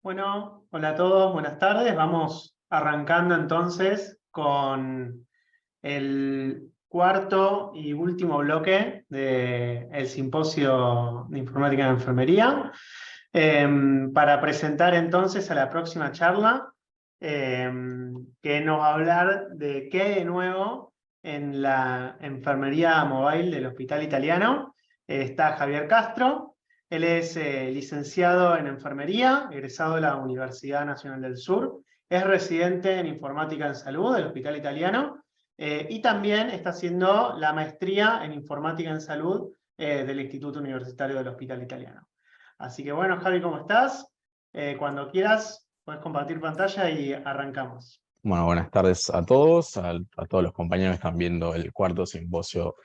Bueno, hola a todos, buenas tardes. Vamos arrancando entonces con el cuarto y último bloque del simposio de informática en enfermería. Para presentar entonces a la próxima charla, eh, que nos va a hablar de qué hay de nuevo en la enfermería mobile del Hospital Italiano. Está Javier Castro. Él es licenciado en enfermería, egresado de la Universidad Nacional del Sur. Es residente en informática en salud del Hospital Italiano y también está haciendo la maestría en informática en salud del Instituto Universitario del Hospital Italiano. Así que bueno, Javi, ¿cómo estás? Cuando quieras, puedes compartir pantalla y arrancamos. Bueno, buenas tardes a todos, a todos los compañeros que están viendo el cuarto simposio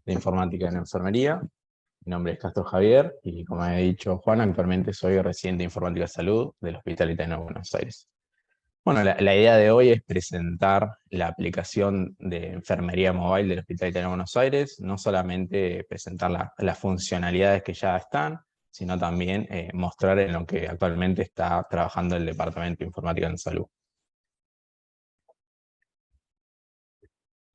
de informática en enfermería. Mi nombre es Castro Javier y, como ha dicho Juan, actualmente soy residente de informática de salud del Hospital Italiano de Buenos Aires. Bueno, la idea de hoy es presentar la aplicación de enfermería mobile del Hospital Italiano de Buenos Aires, no solamente presentar las funcionalidades que ya están, sino también mostrar en lo que actualmente está trabajando el Departamento de Informática en Salud.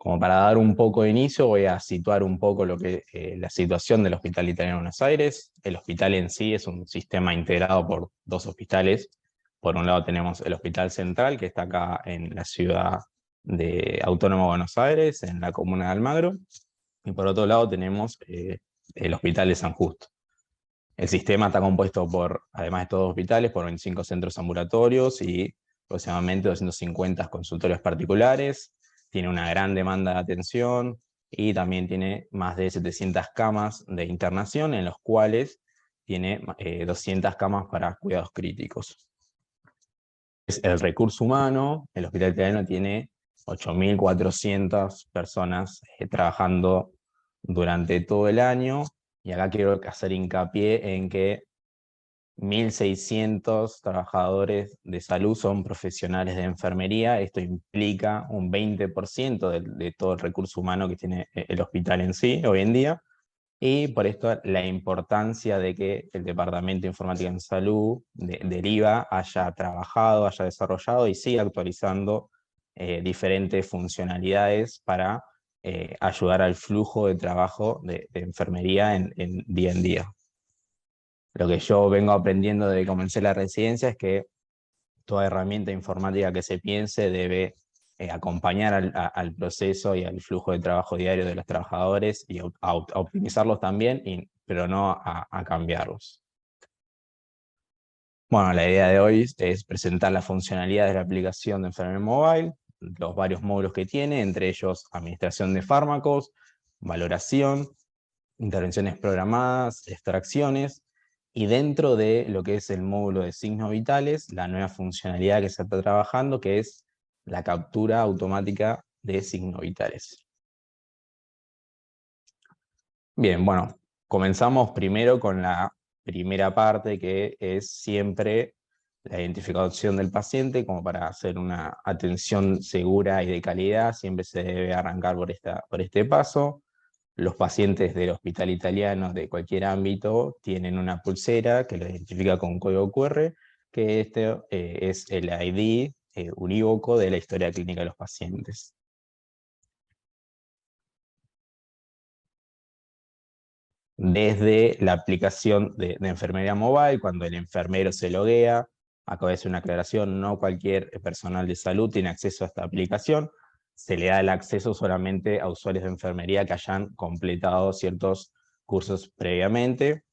Como para dar un poco de inicio, voy a situar un poco lo que la situación del Hospital Italiano de Buenos Aires. El hospital en sí es un sistema integrado por dos hospitales. Por un lado tenemos el Hospital Central, que está acá en la ciudad de Autónoma de Buenos Aires, en la comuna de Almagro. Y por otro lado tenemos el Hospital de San Justo. El sistema está compuesto por, además de estos dos hospitales, por 25 centros ambulatorios y aproximadamente 250 consultorios particulares. Tiene una gran demanda de atención y también tiene más de 700 camas de internación, en los cuales tiene 200 camas para cuidados críticos. Es el recurso humano. El Hospital Italiano tiene 8.400 personas trabajando durante todo el año. Y acá quiero hacer hincapié en que 1.600 trabajadores de salud son profesionales de enfermería. Esto implica un 20% de todo el recurso humano que tiene el hospital en sí hoy en día. Y por esto la importancia de que el Departamento de Informática en Salud deriva haya trabajado, haya desarrollado y siga actualizando diferentes funcionalidades para ayudar al flujo de trabajo de enfermería en día en día. Lo que yo vengo aprendiendo desde que comencé la residencia es que toda herramienta informática que se piense debe acompañar al proceso y al flujo de trabajo diario de los trabajadores y a optimizarlos también, pero no a cambiarlos. Bueno, la idea de hoy es presentar las funcionalidades de la aplicación de enfermería mobile, los varios módulos que tiene, entre ellos administración de fármacos, valoración, intervenciones programadas, extracciones, y dentro de lo que es el módulo de signos vitales, la nueva funcionalidad que se está trabajando, que es la captura automática de signos vitales. Bien, bueno, comenzamos primero con la primera parte, que es siempre la identificación del paciente. Como para hacer una atención segura y de calidad, siempre se debe arrancar por este paso. Los pacientes del Hospital Italiano de cualquier ámbito tienen una pulsera que lo identifica con un código QR, que es el ID unívoco de la historia clínica de los pacientes. Desde la aplicación de enfermería mobile, cuando el enfermero se loguea, acabo de hacer una aclaración, no cualquier personal de salud tiene acceso a esta aplicación. Se le da el acceso solamente a usuarios de enfermería que hayan completado ciertos cursos previamente.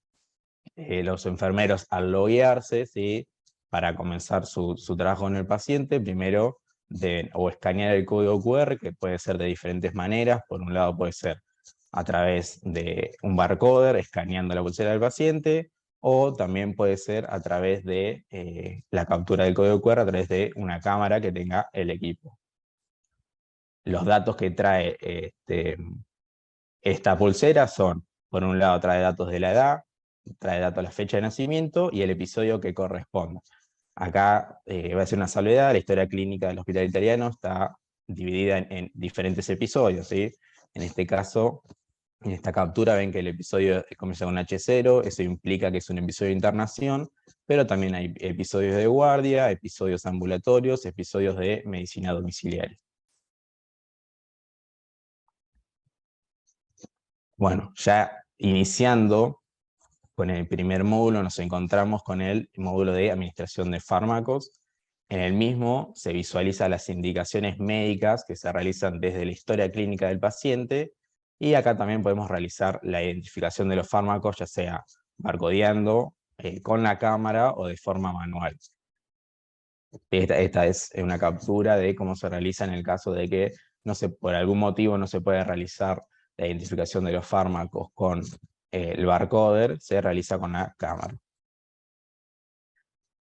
Los enfermeros, al loguearse, ¿sí?, para comenzar su trabajo con el paciente, primero deben o escanear el código QR, que puede ser de diferentes maneras. Por un lado puede ser a través de un barcoder, escaneando la pulsera del paciente, o también puede ser a través de la captura del código QR a través de una cámara que tenga el equipo. Los datos que trae esta pulsera son, por un lado, trae datos de la edad, trae datos de la fecha de nacimiento y el episodio que corresponda. Acá voy a hacer una salvedad: la historia clínica del Hospital Italiano está dividida en diferentes episodios, ¿sí? En este caso, En esta captura ven que el episodio comienza con H0, eso implica que es un episodio de internación, pero también hay episodios de guardia, episodios ambulatorios, episodios de medicina domiciliaria. Bueno, ya iniciando con el primer módulo nos encontramos con el módulo de administración de fármacos. En el mismo se visualizan las indicaciones médicas que se realizan desde la historia clínica del paciente, y acá también podemos realizar la identificación de los fármacos, ya sea barcodeando, con la cámara o de forma manual. Esta es una captura de cómo se realiza en el caso de que por algún motivo no se puede realizar la identificación de los fármacos con el barcoder, se realiza con la cámara.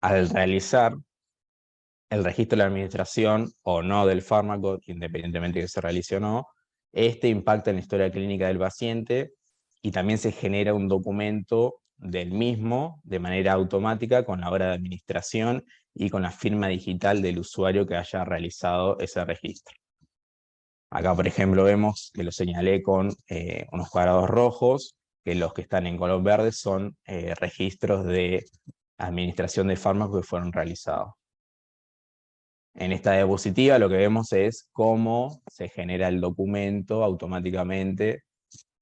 Al realizar el registro de la administración o no del fármaco, independientemente de que se realice o no, este impacta en la historia clínica del paciente y también se genera un documento del mismo de manera automática con la hora de administración y con la firma digital del usuario que haya realizado ese registro. Acá, por ejemplo, vemos que lo señalé con unos cuadrados rojos, que los que están en color verde son registros de administración de fármacos que fueron realizados. En esta diapositiva lo que vemos es cómo se genera el documento automáticamente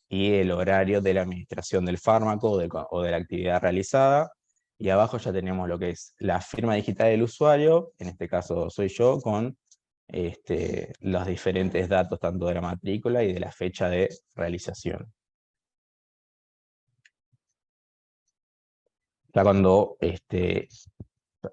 y el horario de la administración del fármaco o de la actividad realizada. Y abajo ya tenemos lo que es la firma digital del usuario, en este caso soy yo, con los diferentes datos tanto de la matrícula y de la fecha de realización. Ya cuando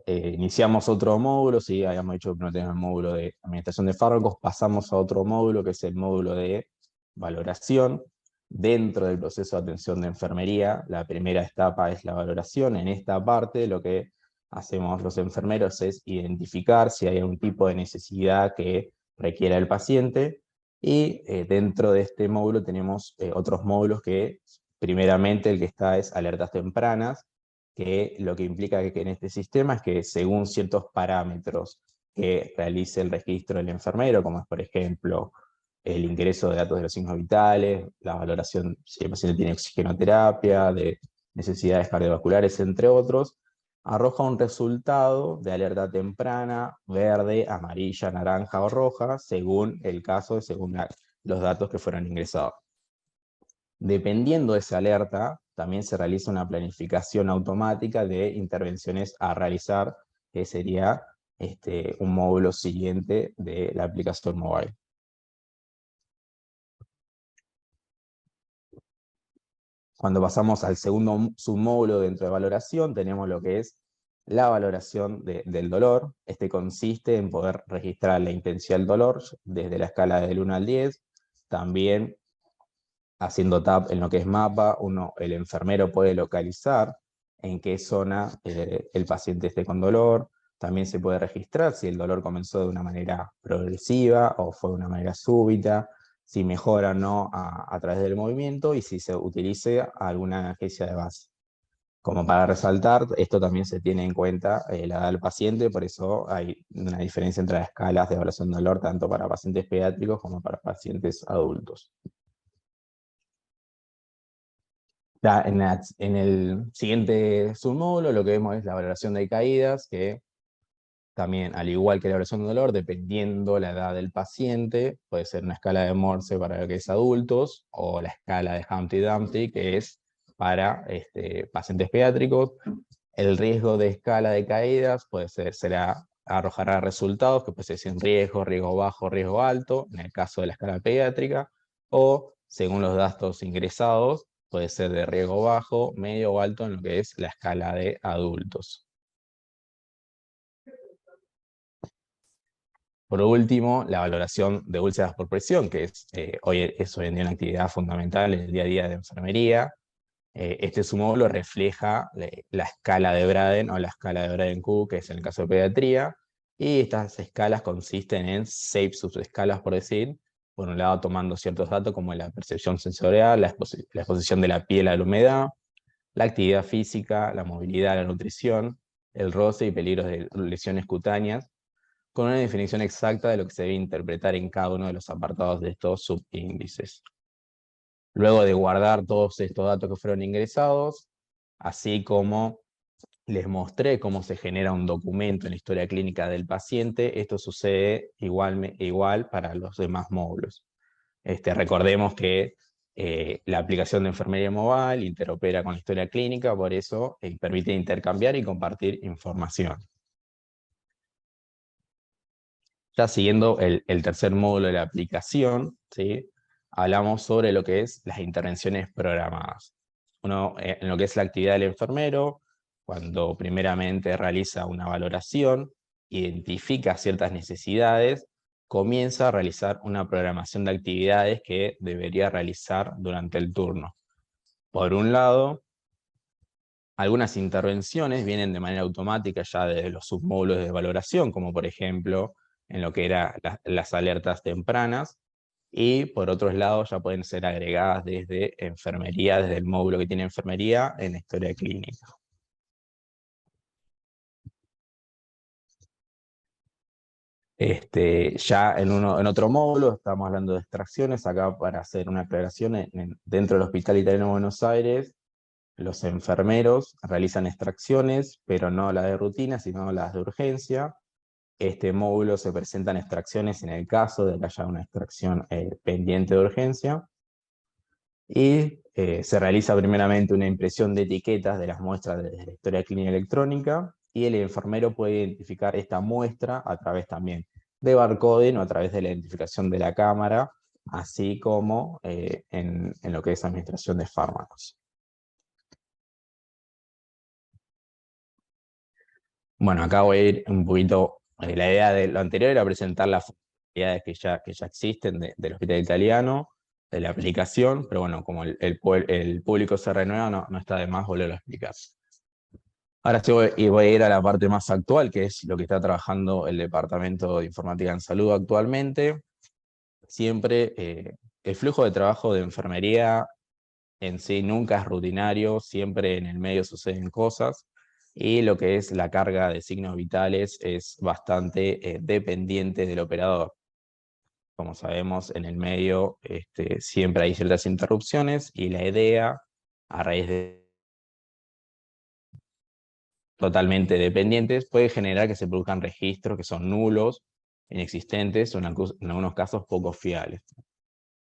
iniciamos otro módulo, sí, habíamos dicho que no teníamos el módulo de administración de fármacos, pasamos a otro módulo que es el módulo de valoración. Dentro del proceso de atención de enfermería, la primera etapa es la valoración. En esta parte lo que hacemos los enfermeros es identificar si hay algún tipo de necesidad que requiera el paciente, y dentro de este módulo tenemos otros módulos que, primeramente el que está es alertas tempranas, que lo que implica que en este sistema es que según ciertos parámetros que realice el registro del enfermero, como es por ejemplo el ingreso de datos de los signos vitales, la valoración si el paciente tiene oxigenoterapia, de necesidades cardiovasculares, entre otros, arroja un resultado de alerta temprana, verde, amarilla, naranja o roja, según el caso, según los datos que fueron ingresados. Dependiendo de esa alerta, también se realiza una planificación automática de intervenciones a realizar, que sería un módulo siguiente de la aplicación mobile. Cuando pasamos al segundo submódulo dentro de valoración, tenemos lo que es la valoración del dolor. Este consiste en poder registrar la intensidad del dolor desde la escala del 1 al 10, también haciendo tap en lo que es mapa, el enfermero puede localizar en qué zona el paciente esté con dolor. También se puede registrar si el dolor comenzó de una manera progresiva o fue de una manera súbita, si mejora o no a través del movimiento, y si se utilice alguna analgesia de base. Como para resaltar, esto también se tiene en cuenta la edad del paciente, por eso hay una diferencia entre las escalas de evaluación de dolor, tanto para pacientes pediátricos como para pacientes adultos. Ya en el siguiente submódulo lo que vemos es la valoración de caídas, que también, al igual que la valoración de dolor, dependiendo la edad del paciente, puede ser una escala de Morse para lo que es adultos, o la escala de Humpty Dumpty, que es para pacientes pediátricos. El riesgo de escala de caídas arrojará resultados que puede ser sin riesgo, riesgo bajo, riesgo alto, en el caso de la escala pediátrica, o según los datos ingresados, puede ser de riesgo bajo, medio o alto en lo que es la escala de adultos. Por último, la valoración de úlceras por presión, que es hoy en día una actividad fundamental en el día a día de enfermería. Este submódulo refleja la escala de Braden o la escala de Braden-Cook, que es en el caso de pediatría, y estas escalas consisten en 6 subescalas, por decir. Por un lado, tomando ciertos datos como la percepción sensorial, la exposición de la piel a la humedad, la actividad física, la movilidad, la nutrición, el roce y peligros de lesiones cutáneas, con una definición exacta de lo que se debe interpretar en cada uno de los apartados de estos subíndices. Luego de guardar todos estos datos que fueron ingresados, así como les mostré cómo se genera un documento en la historia clínica del paciente, esto sucede igual para los demás módulos. Recordemos que la aplicación de enfermería mobile interopera con la historia clínica, por eso permite intercambiar y compartir información. Ya siguiendo el tercer módulo de la aplicación, ¿sí? Hablamos sobre lo que es las intervenciones programadas. En lo que es la actividad del enfermero, cuando primeramente realiza una valoración, identifica ciertas necesidades, comienza a realizar una programación de actividades que debería realizar durante el turno. Por un lado, algunas intervenciones vienen de manera automática ya de los submódulos de valoración, como por ejemplo en lo que eran las alertas tempranas, y por otros lados ya pueden ser agregadas desde enfermería, desde el módulo que tiene enfermería en historia clínica. Ya en otro módulo estamos hablando de extracciones, acá para hacer una aclaración, dentro del Hospital Italiano de Buenos Aires, los enfermeros realizan extracciones, pero no las de rutina, sino las de urgencia. Este módulo se presentan extracciones en el caso de que haya una extracción pendiente de urgencia. Y se realiza primeramente una impresión de etiquetas de las muestras de la historia clínica electrónica, y el enfermero puede identificar esta muestra a través también de barcoding o a través de la identificación de la cámara, así como en lo que es administración de fármacos. Bueno, acá voy a ir un poquito, la idea de lo anterior era presentar las funcionalidades que ya existen del Hospital Italiano, de la aplicación, pero bueno, como el público se renueva, no está de más volverlo a explicar. Ahora sí voy a ir a la parte más actual, que es lo que está trabajando el Departamento de Informática en Salud actualmente. Siempre el flujo de trabajo de enfermería en sí nunca es rutinario, siempre en el medio suceden cosas, y lo que es la carga de signos vitales es bastante dependiente del operador. Como sabemos, en el medio siempre hay ciertas interrupciones, y la idea, a raíz de totalmente dependientes, puede generar que se produzcan registros que son nulos, inexistentes o en algunos casos poco fiables.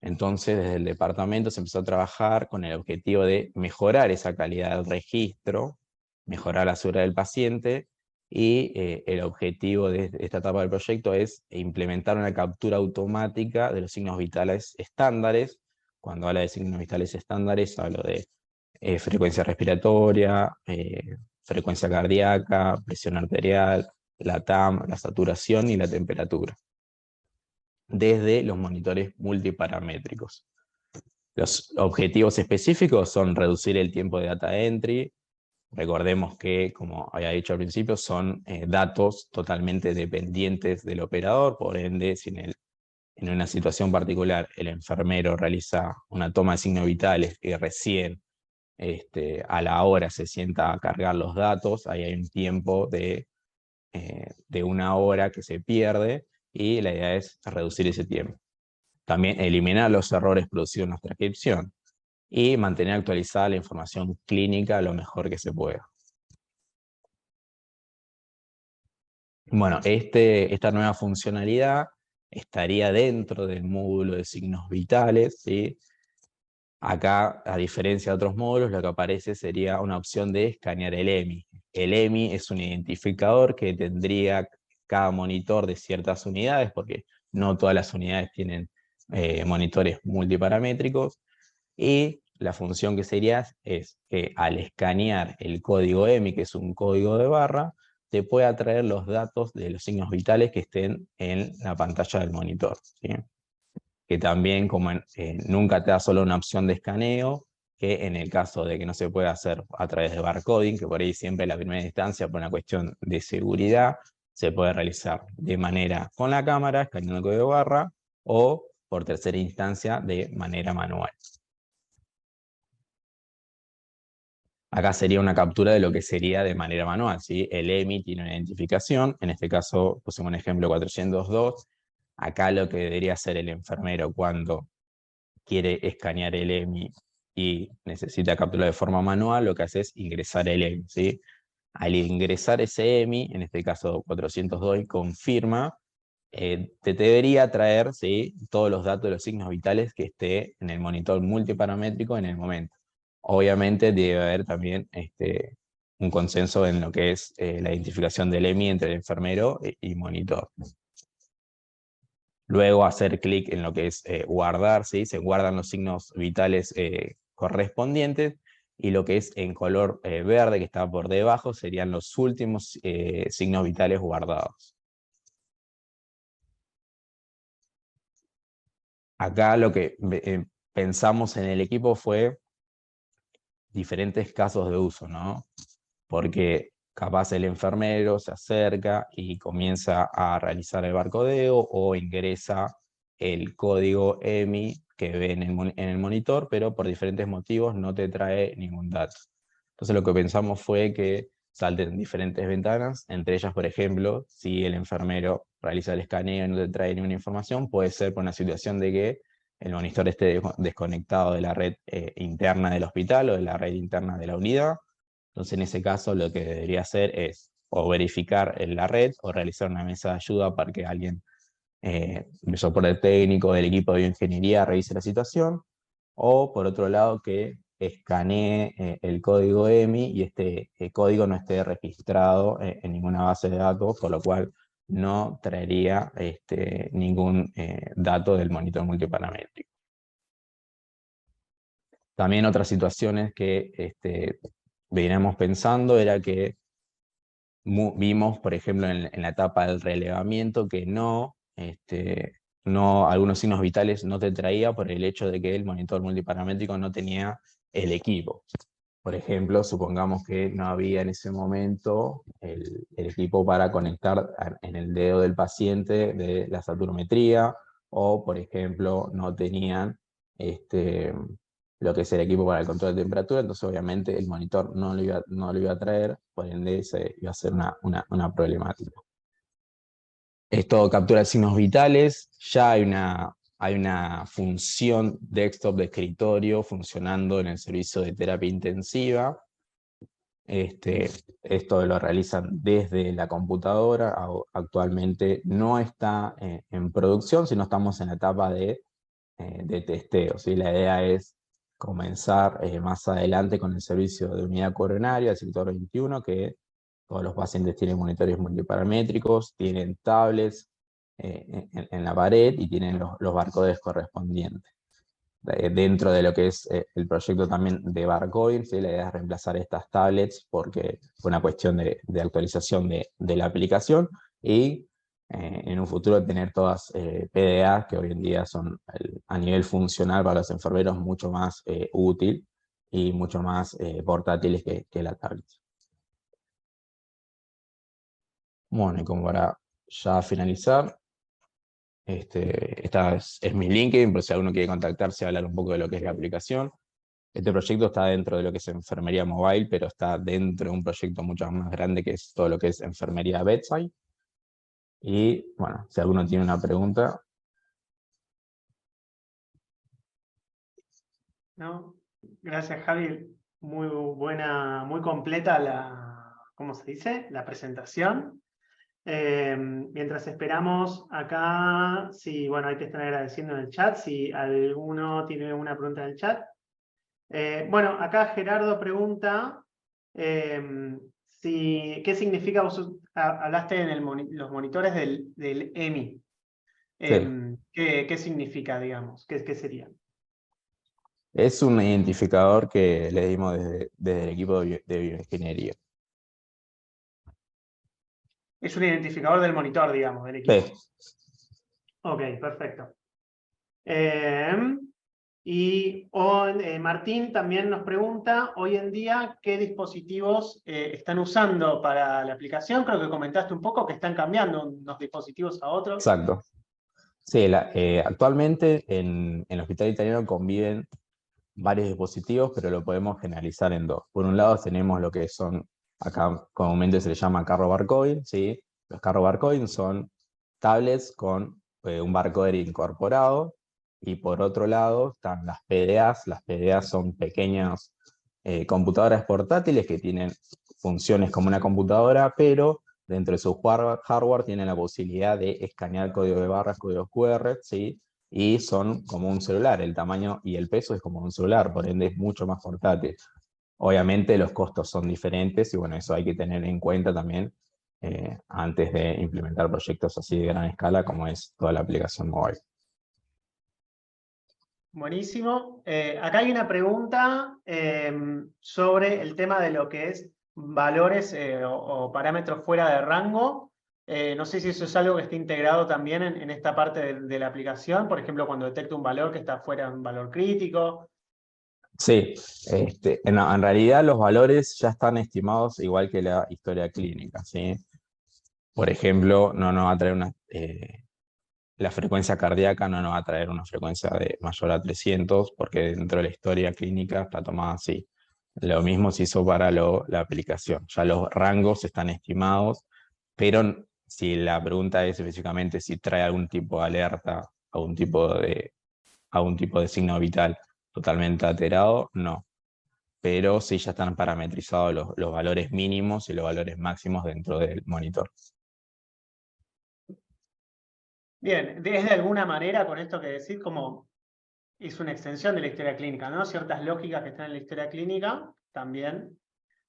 Entonces, desde el departamento se empezó a trabajar con el objetivo de mejorar esa calidad del registro, mejorar la seguridad del paciente, y el objetivo de esta etapa del proyecto es implementar una captura automática de los signos vitales estándares. Cuando hablo de signos vitales estándares, hablo de frecuencia respiratoria, frecuencia cardíaca, presión arterial, la TAM, la saturación y la temperatura, desde los monitores multiparamétricos. Los objetivos específicos son reducir el tiempo de data entry. Recordemos que, como había dicho al principio, son datos totalmente dependientes del operador, por ende, si en una situación particular el enfermero realiza una toma de signos vitales y recién a la hora se sienta a cargar los datos, ahí hay un tiempo de 1 hora que se pierde, y la idea es reducir ese tiempo. También eliminar los errores producidos en la transcripción y mantener actualizada la información clínica lo mejor que se pueda. Bueno, esta nueva funcionalidad estaría dentro del módulo de signos vitales, ¿sí? Acá, a diferencia de otros módulos, lo que aparece sería una opción de escanear el EMI. El EMI es un identificador que tendría cada monitor de ciertas unidades, porque no todas las unidades tienen monitores multiparamétricos, y la función que sería es que al escanear el código EMI, que es un código de barra, te pueda traer los datos de los signos vitales que estén en la pantalla del monitor, ¿sí? Que también, como nunca te da solo una opción de escaneo, que en el caso de que no se pueda hacer a través de barcoding, que por ahí siempre la primera instancia, por una cuestión de seguridad, se puede realizar de manera con la cámara, escaneando el código de barra, o por tercera instancia de manera manual. Acá sería una captura de lo que sería de manera manual, ¿sí? El EMI tiene una identificación, en este caso pusimos un ejemplo 402. Acá lo que debería hacer el enfermero cuando quiere escanear el EMI y necesita capturar de forma manual, lo que hace es ingresar el EMI, ¿sí? Al ingresar ese EMI, en este caso 402, confirma, te debería traer, ¿sí?, todos los datos de los signos vitales que esté en el monitor multiparamétrico en el momento. Obviamente debe haber también un consenso en lo que es la identificación del EMI entre el enfermero y monitor. Luego hacer clic en lo que es guardar, ¿sí? Se guardan los signos vitales correspondientes, y lo que es en color verde, que está por debajo, serían los últimos signos vitales guardados. Acá lo que pensamos en el equipo fue diferentes casos de uso, ¿no? Porque capaz el enfermero se acerca y comienza a realizar el barcodeo o ingresa el código EMI que ve en el monitor, pero por diferentes motivos no te trae ningún dato. Entonces lo que pensamos fue que salten diferentes ventanas, entre ellas, por ejemplo, si el enfermero realiza el escaneo y no te trae ninguna información, puede ser por una situación de que el monitor esté desconectado de la red interna del hospital o de la red interna de la unidad. Entonces, en ese caso, lo que debería hacer es o verificar en la red o realizar una mesa de ayuda para que alguien del soporte técnico del equipo de bioingeniería revise la situación, o por otro lado que escanee el código EMI y este código no esté registrado en ninguna base de datos, por lo cual no traería ningún dato del monitor multiparamétrico. También otras situaciones que veníamos pensando era que vimos, por ejemplo, en la etapa del relevamiento, que algunos signos vitales no te traía por el hecho de que el monitor multiparamétrico no tenía el equipo. Por ejemplo, supongamos que no había en ese momento el equipo para conectar en el dedo del paciente de la saturometría, o por ejemplo no tenían lo que es el equipo para el control de temperatura, entonces obviamente el monitor no lo iba a traer, por ende iba a ser una problemática. Esto captura signos vitales, ya hay una función desktop de escritorio funcionando en el servicio de terapia intensiva. Esto lo realizan desde la computadora, actualmente no está en producción, sino estamos en la etapa de testeo, ¿sí? La idea es comenzar más adelante con el servicio de unidad coronaria, el sector 21, que todos los pacientes tienen monitores multiparamétricos, tienen tablets en la pared y tienen los barcodes correspondientes. Dentro de lo que es el proyecto también de barcoding, ¿sí? La idea es reemplazar estas tablets porque fue una cuestión de actualización de la aplicación, y en un futuro tener todas PDA, que hoy en día son a nivel funcional para los enfermeros mucho más útil y mucho más portátiles que la tablet. Bueno, y como para ya finalizar, esta es mi LinkedIn, por si alguno quiere contactarse y hablar un poco de lo que es la aplicación. Este proyecto está dentro de lo que es enfermería mobile, pero está dentro de un proyecto mucho más grande que es todo lo que es enfermería bedside. Y bueno, si alguno tiene una pregunta. ¿No? Gracias, Javi. Muy buena, muy completa ¿cómo se dice? La presentación. Mientras esperamos acá, sí, bueno, hay que estar agradeciendo en el chat, si alguno tiene una pregunta en el chat. Bueno, acá Gerardo pregunta ¿qué significa, vos hablaste en los monitores del EMI? Sí. ¿Qué significa, digamos? ¿Qué sería? Es un identificador que le dimos desde el equipo de bioingeniería. Es un identificador del monitor, digamos, del equipo. Sí. Ok, perfecto. Martín también nos pregunta, hoy en día, ¿qué dispositivos están usando para la aplicación? Creo que comentaste un poco que están cambiando unos dispositivos a otros. Exacto. Sí, actualmente en el hospital italiano conviven varios dispositivos, pero lo podemos generalizar en dos. Por un lado tenemos lo que son, acá comúnmente se le llama carro barcoding, ¿sí? Los carro barcoding son tablets con un barcoder incorporado, Y por otro lado están las PDAs. Las PDAs son pequeñas computadoras portátiles que tienen funciones como una computadora, pero dentro de su hardware tienen la posibilidad de escanear código de barras, códigos QR, ¿sí? Y son como un celular, el tamaño y el peso es como un celular, por ende es mucho más portátil. Obviamente los costos son diferentes y bueno, eso hay que tener en cuenta también antes de implementar proyectos así de gran escala como es toda la aplicación mobile. Buenísimo. Acá hay una pregunta sobre el tema de lo que es valores o parámetros fuera de rango. No sé si eso es algo que esté integrado también en esta parte de la aplicación, por ejemplo, cuando detecta un valor que está fuera de un valor crítico. Sí, en realidad los valores ya están estimados igual que la historia clínica, ¿sí? Por ejemplo, no nos va a traer la frecuencia cardíaca no nos va a traer una frecuencia de mayor a 300, porque dentro de la historia clínica está tomada así. Lo mismo se hizo para la aplicación. Ya los rangos están estimados, pero si la pregunta es específicamente si trae algún tipo de alerta, algún tipo de signo vital totalmente alterado, no. Pero sí ya están parametrizados los valores mínimos y los valores máximos dentro del monitor. Bien, es de alguna manera con esto que decís, como es una extensión de la historia clínica, ¿no? Ciertas lógicas que están en la historia clínica también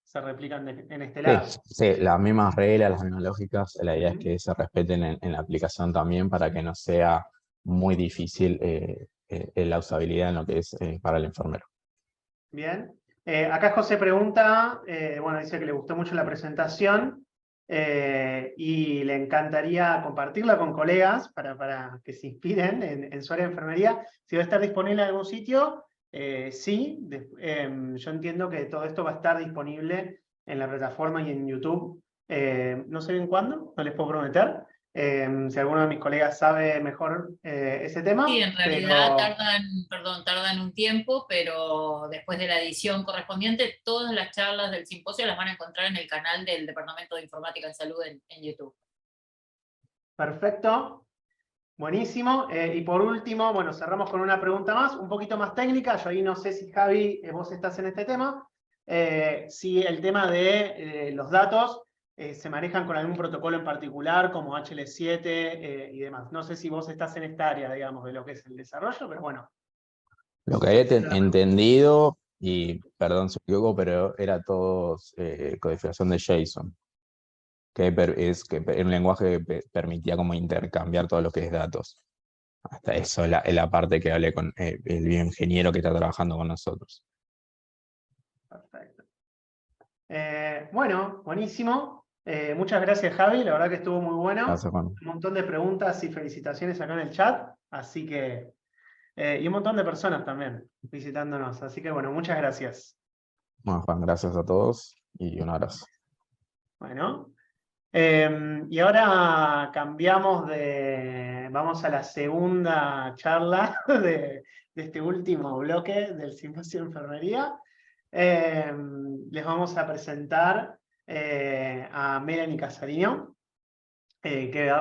se replican en este Sí, lado. sí, las mismas reglas, las mismas lógicas, la idea es Ujú. que se respeten en la aplicación también para que no sea muy difícil la usabilidad en lo que es para el enfermero. Bien. Acá José pregunta, bueno, dice que le gustó mucho la presentación y le encantaría compartirla con colegas para que se inspiren en su área de enfermería. Si va a estar disponible en algún sitio, sí. Yo entiendo que todo esto va a estar disponible en la plataforma y en YouTube. No sé bien cuándo, no les puedo prometer. Si alguno de mis colegas sabe mejor ese Sí, tema, en realidad pero... tardan un tiempo, pero después de la edición correspondiente, todas las charlas del simposio las van a encontrar en el canal del Departamento de Informática en Salud en YouTube. Perfecto. Buenísimo. Y por último, bueno, cerramos con una pregunta más, un poquito más técnica. Yo ahí no sé si Javi, vos estás en este tema. Si el tema de los datos se manejan con algún protocolo en particular, como HL7 y demás. No sé si vos estás en esta área, digamos, de lo que es el desarrollo, pero bueno. Lo que había entendido, y perdón si me equivoco, pero era todo codificación de JSON, que un lenguaje que permitía como intercambiar todo lo que es datos. Hasta eso es la parte que hablé con el bioingeniero que está trabajando con nosotros. Perfecto. Bueno, buenísimo. Muchas gracias, Javi. La verdad que estuvo muy bueno. Gracias, Juan. Un montón de preguntas y felicitaciones acá en el chat. Así que, y un montón de personas también visitándonos. Así que, bueno, muchas gracias. Bueno, Juan, gracias a todos y un abrazo. Bueno, y ahora cambiamos vamos a la segunda charla de este último bloque del Simposio de Enfermería. Les vamos a presentar a Melanie Casarino, que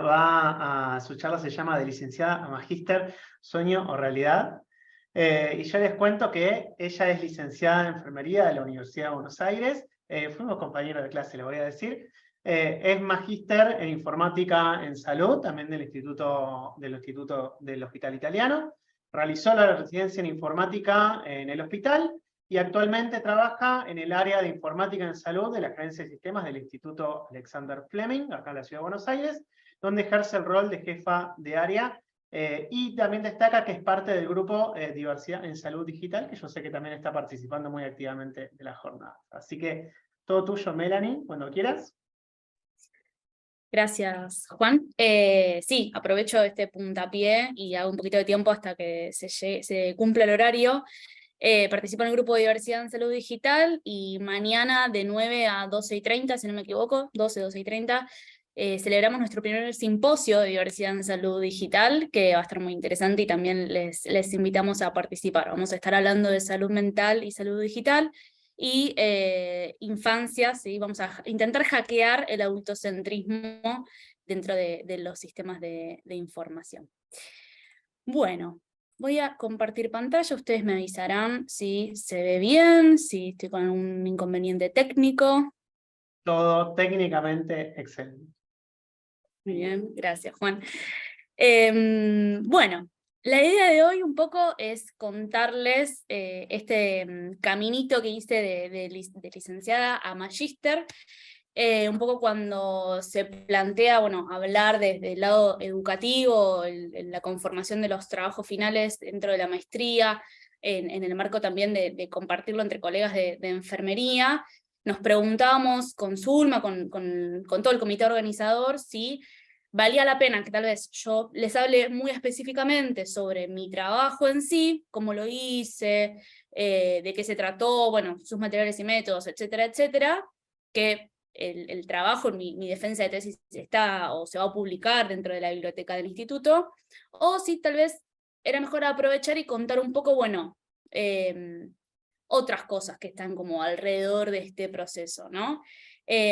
su charla se llama De licenciada a magíster, sueño o realidad. Y yo les cuento que ella es licenciada en enfermería de la Universidad de Buenos Aires. Fuimos compañeros de clase, le voy a decir. Es magíster en informática en salud, también del Instituto del Hospital Italiano. Realizó la residencia en informática en el hospital y actualmente trabaja en el área de informática en salud de la Gerencia de Sistemas del Instituto Alexander Fleming, acá en la Ciudad de Buenos Aires, donde ejerce el rol de jefa de área y también destaca que es parte del grupo Diversidad en Salud Digital, que yo sé que también está participando muy activamente de la jornada. Así que todo tuyo, Melanie, cuando quieras. Gracias, Juan. Sí, aprovecho este puntapié y hago un poquito de tiempo hasta que se cumpla el horario. Participo en el grupo de Diversidad en Salud Digital y mañana de 9 a 12:30, si no me equivoco, 12:30, celebramos nuestro primer simposio de Diversidad en Salud Digital, que va a estar muy interesante y también les invitamos a participar. Vamos a estar hablando de salud mental y salud digital y infancia, ¿sí? Vamos a intentar hackear el adultocentrismo dentro de los sistemas de información. Bueno, voy a compartir pantalla, ustedes me avisarán si se ve bien, si estoy con algún inconveniente técnico. Todo técnicamente excelente. Muy bien, gracias Juan. Bueno, la idea de hoy un poco es contarles este caminito que hice de licenciada a magíster, un poco cuando se plantea, bueno, hablar desde el lado educativo, la conformación de los trabajos finales dentro de la maestría, en el marco también de compartirlo entre colegas de enfermería. Nos preguntábamos con Zulma, con todo el comité organizador, si valía la pena que tal vez yo les hable muy específicamente sobre mi trabajo en sí, cómo lo hice, de qué se trató, bueno, sus materiales y métodos, etcétera, etcétera, que el trabajo, mi defensa de tesis está o se va a publicar dentro de la biblioteca del instituto, o si tal vez era mejor aprovechar y contar un poco, bueno, otras cosas que están como alrededor de este proceso, ¿no?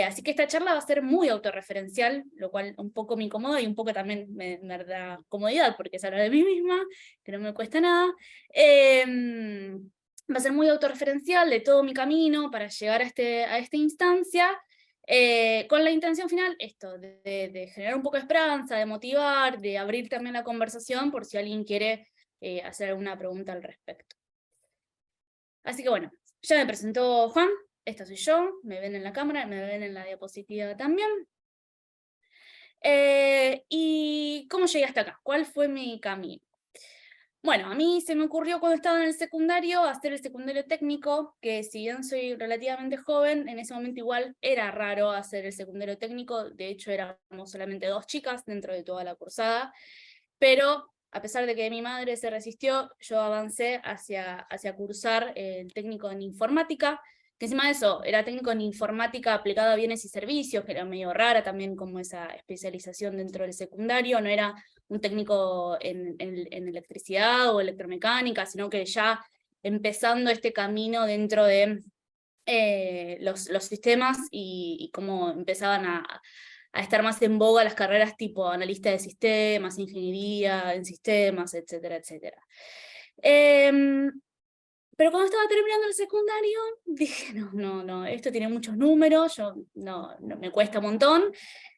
Así que esta charla va a ser muy autorreferencial, lo cual un poco me incomoda y un poco también me da comodidad, porque es hablar de mí misma, que no me cuesta nada. Va a ser muy autorreferencial de todo mi camino para llegar a esta instancia, con la intención final, esto, de generar un poco de esperanza, de motivar, de abrir también la conversación por si alguien quiere hacer alguna pregunta al respecto. Así que bueno, ya me presentó Juan, esta soy yo, me ven en la cámara, me ven en la diapositiva también. ¿Y cómo llegué hasta acá? ¿Cuál fue mi camino? Bueno, a mí se me ocurrió cuando estaba en el secundario hacer el secundario técnico, que si bien soy relativamente joven, en ese momento igual era raro hacer el secundario técnico, de hecho éramos solamente 2 chicas dentro de toda la cursada, pero a pesar de que mi madre se resistió, yo avancé hacia cursar el técnico en informática, que encima de eso era técnico en informática aplicada a bienes y servicios, que era medio rara también como esa especialización dentro del secundario, no era un técnico en electricidad o electromecánica, sino que ya empezando este camino dentro de los sistemas y cómo empezaban a estar más en boga las carreras tipo analista de sistemas, ingeniería en sistemas, etcétera, etcétera. Pero cuando estaba terminando el secundario, dije, no, esto tiene muchos números, no, me cuesta un montón.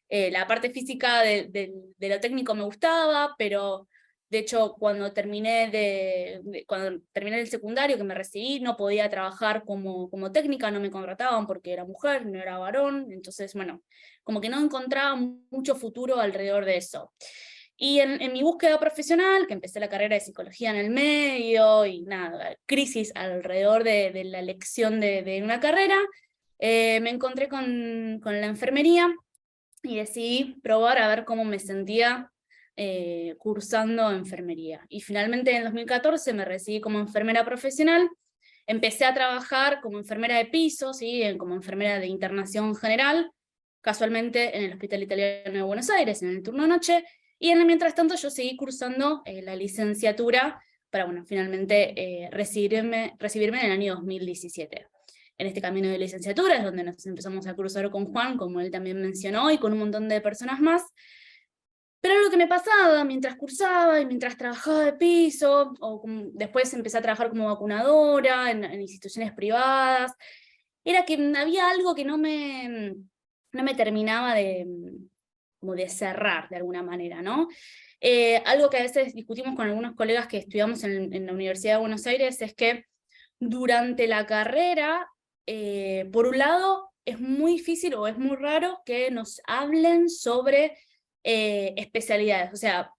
La parte física de lo técnico me gustaba, pero de hecho cuando terminé el secundario, que me recibí, no podía trabajar como técnica, no me contrataban porque era mujer, no era varón, entonces bueno, como que no encontraba mucho futuro alrededor de eso. Y en mi búsqueda profesional, que empecé la carrera de psicología en el medio, y nada, crisis alrededor de la elección de una carrera, me encontré con la enfermería, y decidí probar a ver cómo me sentía cursando enfermería. Y finalmente en 2014 me recibí como enfermera profesional, empecé a trabajar como enfermera de piso, ¿sí? Como enfermera de internación general, casualmente en el Hospital Italiano de Buenos Aires, en el turno noche, y en el mientras tanto yo seguí cursando la licenciatura para, bueno, finalmente recibirme en el año 2017. En este camino de licenciatura es donde nos empezamos a cruzar con Juan, como él también mencionó, y con un montón de personas más. Pero algo que me pasaba mientras cursaba y mientras trabajaba de piso, o después empecé a trabajar como vacunadora en instituciones privadas, era que había algo que no me terminaba como de cerrar de alguna manera, ¿no? Algo que a veces discutimos con algunos colegas que estudiamos en la Universidad de Buenos Aires es que durante la carrera, por un lado, es muy difícil o es muy raro que nos hablen sobre especialidades, o sea,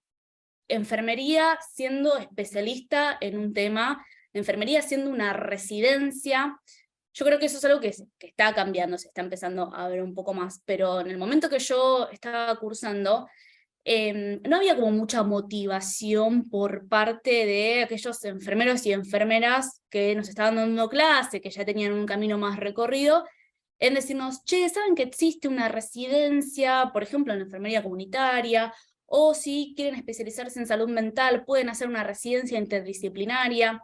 enfermería siendo especialista en un tema, enfermería siendo una residencia. Yo creo que eso es algo que está cambiando, se está empezando a ver un poco más, pero en el momento que yo estaba cursando, no había como mucha motivación por parte de aquellos enfermeros y enfermeras que nos estaban dando clase, que ya tenían un camino más recorrido, en decirnos, che, ¿saben que existe una residencia, por ejemplo, en enfermería comunitaria? O si quieren especializarse en salud mental, pueden hacer una residencia interdisciplinaria.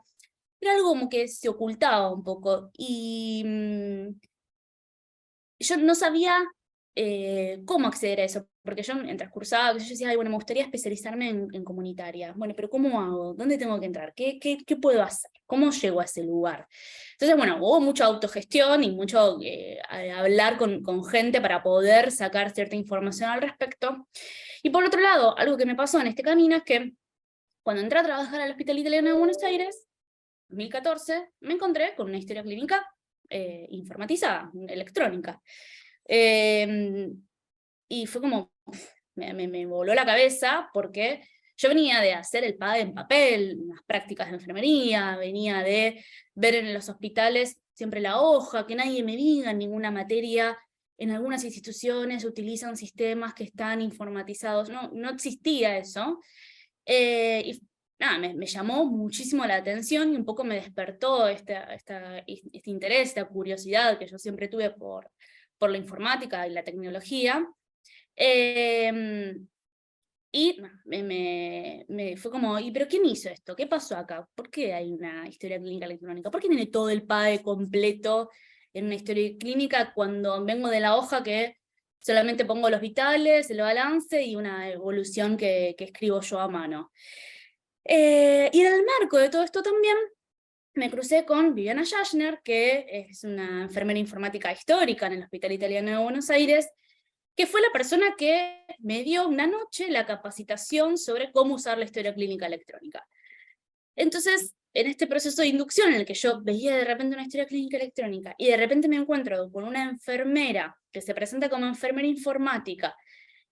Era algo como que se ocultaba un poco, y yo no sabía cómo acceder a eso, porque yo mientras cursaba, yo decía, ay, bueno, me gustaría especializarme en comunitaria. Bueno, pero ¿cómo hago? ¿Dónde tengo que entrar? ¿Qué puedo hacer? ¿Cómo llego a ese lugar? Entonces, bueno, hubo mucha autogestión y mucho hablar con gente para poder sacar cierta información al respecto. Y por otro lado, algo que me pasó en este camino es que cuando entré a trabajar al Hospital Italiano de Buenos Aires, 2014, me encontré con una historia clínica informatizada, electrónica. Y fue como, me voló la cabeza, porque yo venía de hacer el PADE en papel, unas prácticas de enfermería, venía de ver en los hospitales siempre la hoja, que nadie me diga en ninguna materia. En algunas instituciones utilizan sistemas que están informatizados, no existía eso. Y nada, me llamó muchísimo la atención y un poco me despertó este interés, esta curiosidad que yo siempre tuve por la informática y la tecnología. Y me fue como, ¿y pero quién hizo esto? ¿Qué pasó acá? ¿Por qué hay una historia clínica electrónica? ¿Por qué tiene todo el PAE completo en una historia clínica cuando vengo de la hoja que solamente pongo los vitales, el balance y una evolución que escribo yo a mano? Y en el marco de todo esto también me crucé con Viviana Schachner, que es una enfermera informática histórica en el Hospital Italiano de Buenos Aires, que fue la persona que me dio una noche la capacitación sobre cómo usar la historia clínica electrónica. Entonces, en este proceso de inducción en el que yo veía de repente una historia clínica electrónica, y de repente me encuentro con una enfermera que se presenta como enfermera informática,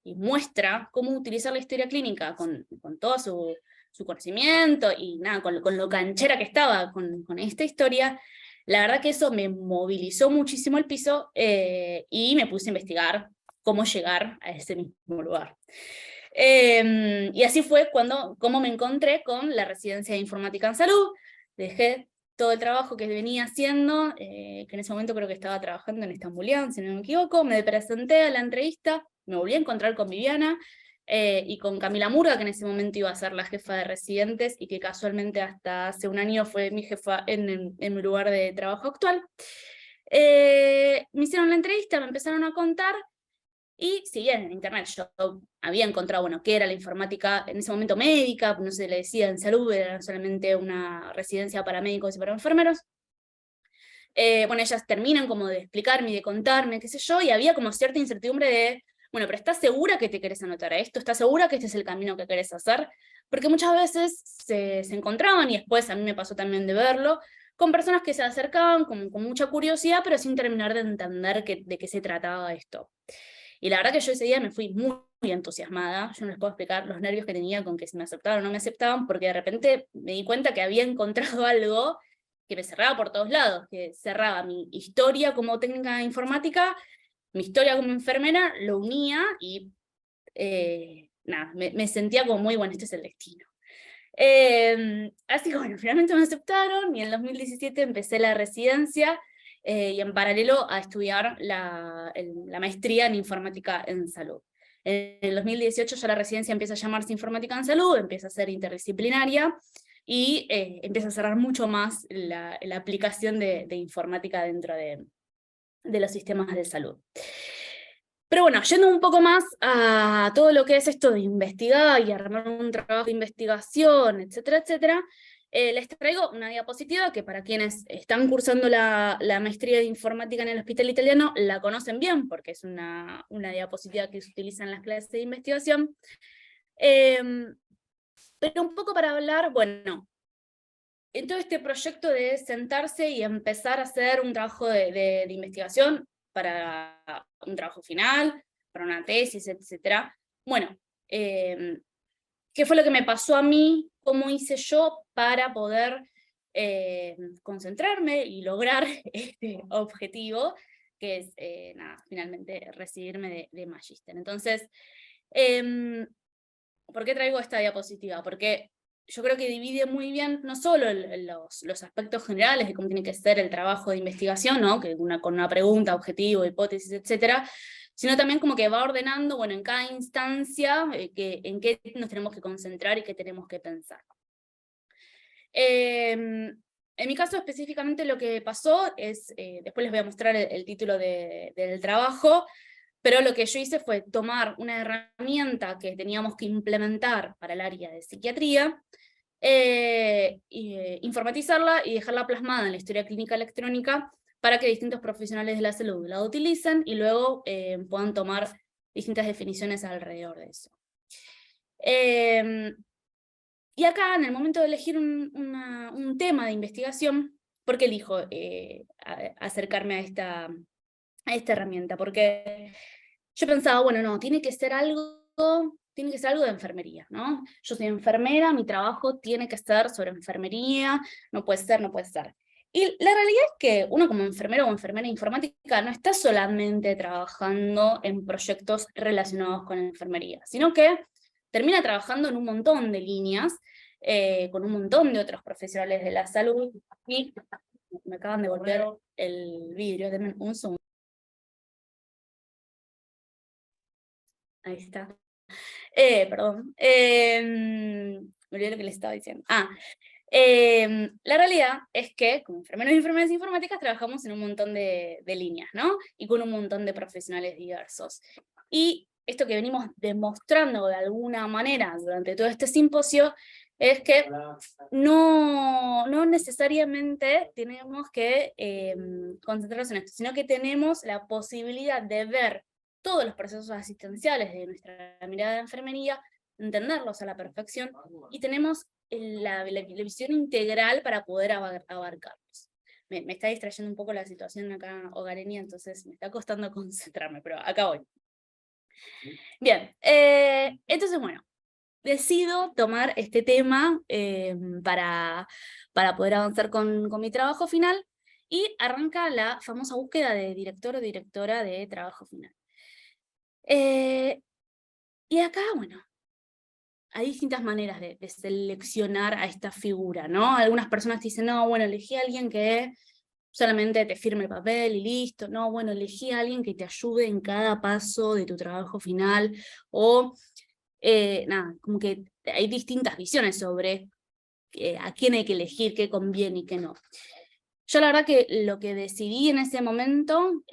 y muestra cómo utilizar la historia clínica con todo su conocimiento, y nada, con lo canchera que estaba con esta historia, la verdad que eso me movilizó muchísimo el piso, y me puse a investigar cómo llegar a ese mismo lugar. Y así fue cómo me encontré con la residencia de informática en salud. Dejé todo el trabajo que venía haciendo, que en ese momento creo que estaba trabajando en Estambulian, si no me equivoco, me presenté a la entrevista, me volví a encontrar con Viviana, y con Camila Murga, que en ese momento iba a ser la jefa de residentes, y que casualmente hasta hace un año fue mi jefa en mi lugar de trabajo actual. Me hicieron la entrevista, me empezaron a contar, y si bien en internet yo había encontrado, bueno, qué era la informática en ese momento médica, no se le decía en salud, era solamente una residencia para médicos y para enfermeros, bueno, ellas terminan como de explicarme y de contarme, qué sé yo, y había como cierta incertidumbre de, bueno, pero ¿estás segura que te querés anotar a esto? ¿Estás segura que este es el camino que querés hacer? Porque muchas veces se encontraban, y después a mí me pasó también de verlo, con personas que se acercaban con mucha curiosidad, pero sin terminar de entender de qué se trataba esto. Y la verdad que yo ese día me fui muy entusiasmada, yo no les puedo explicar los nervios que tenía con que si me aceptaban o no me aceptaban, porque de repente me di cuenta que había encontrado algo que me cerraba por todos lados, que cerraba mi historia como técnica informática, mi historia como enfermera, lo unía, y nada, me sentía como muy, bueno, este es el destino. Así que bueno, finalmente me aceptaron, y en 2017 empecé la residencia, y en paralelo a estudiar la maestría en informática en salud. En el 2018 ya la residencia empieza a llamarse informática en salud, empieza a ser interdisciplinaria, y empieza a cerrar mucho más la aplicación de informática dentro de los sistemas de salud. Pero bueno, yendo un poco más a todo lo que es esto de investigar y armar un trabajo de investigación, etcétera, etcétera, les traigo una diapositiva que para quienes están cursando la maestría de informática en el Hospital Italiano la conocen bien, porque es una diapositiva que se utiliza en las clases de investigación. Pero un poco para hablar, bueno, en todo este proyecto de sentarse y empezar a hacer un trabajo de investigación para un trabajo final, para una tesis, etc. Bueno, ¿qué fue lo que me pasó a mí? ¿Cómo hice yo para poder concentrarme y lograr este objetivo, que es, nada, finalmente recibirme de magíster? Entonces, ¿por qué traigo esta diapositiva? Porque yo creo que divide muy bien no solo los aspectos generales de cómo tiene que ser el trabajo de investigación, ¿no? Que con una pregunta, objetivo, hipótesis, etcétera, sino también como que va ordenando, bueno, en cada instancia, en qué nos tenemos que concentrar y qué tenemos que pensar. En mi caso específicamente lo que pasó es, después les voy a mostrar el título del trabajo, Pero lo que yo hice fue tomar una herramienta que teníamos que implementar para el área de psiquiatría, informatizarla y dejarla plasmada en la historia clínica electrónica para que distintos profesionales de la salud la utilicen y luego puedan tomar distintas definiciones alrededor de eso. Y acá, en el momento de elegir un tema de investigación, ¿por qué elijo acercarme a esta herramienta? Porque yo pensaba, bueno, no, tiene que ser algo de enfermería, ¿no? Yo soy enfermera, mi trabajo tiene que estar sobre enfermería, no puede ser. Y la realidad es que uno como enfermero o enfermera informática no está solamente trabajando en proyectos relacionados con enfermería, sino que termina trabajando en un montón de líneas, con un montón de otros profesionales de la salud, y me acaban de golpear el vidrio, denme un segundo. Ahí está. Perdón. Me olvidé lo que les estaba diciendo. La realidad es que como enfermeros y enfermeras informáticas trabajamos en un montón de líneas, ¿no? Y con un montón de profesionales diversos. Y esto que venimos demostrando de alguna manera durante todo este simposio es que no necesariamente tenemos que concentrarnos en esto, sino que tenemos la posibilidad de ver todos los procesos asistenciales de nuestra mirada de enfermería, entenderlos a la perfección, y tenemos la visión integral para poder abarcarlos. Me está distrayendo un poco la situación acá hogareña, entonces me está costando concentrarme, pero acá voy. Bien, entonces bueno, decido tomar este tema para poder avanzar con mi trabajo final, y arranca la famosa búsqueda de director o directora de trabajo final. Y acá, bueno, hay distintas maneras de seleccionar a esta figura, ¿no? Algunas personas te dicen, no, bueno, elegí a alguien que solamente te firme el papel y listo. No, bueno, elegí a alguien que te ayude en cada paso de tu trabajo final. O, nada, como que hay distintas visiones sobre a quién hay que elegir, qué conviene y qué no. Yo la verdad que lo que decidí en ese momento,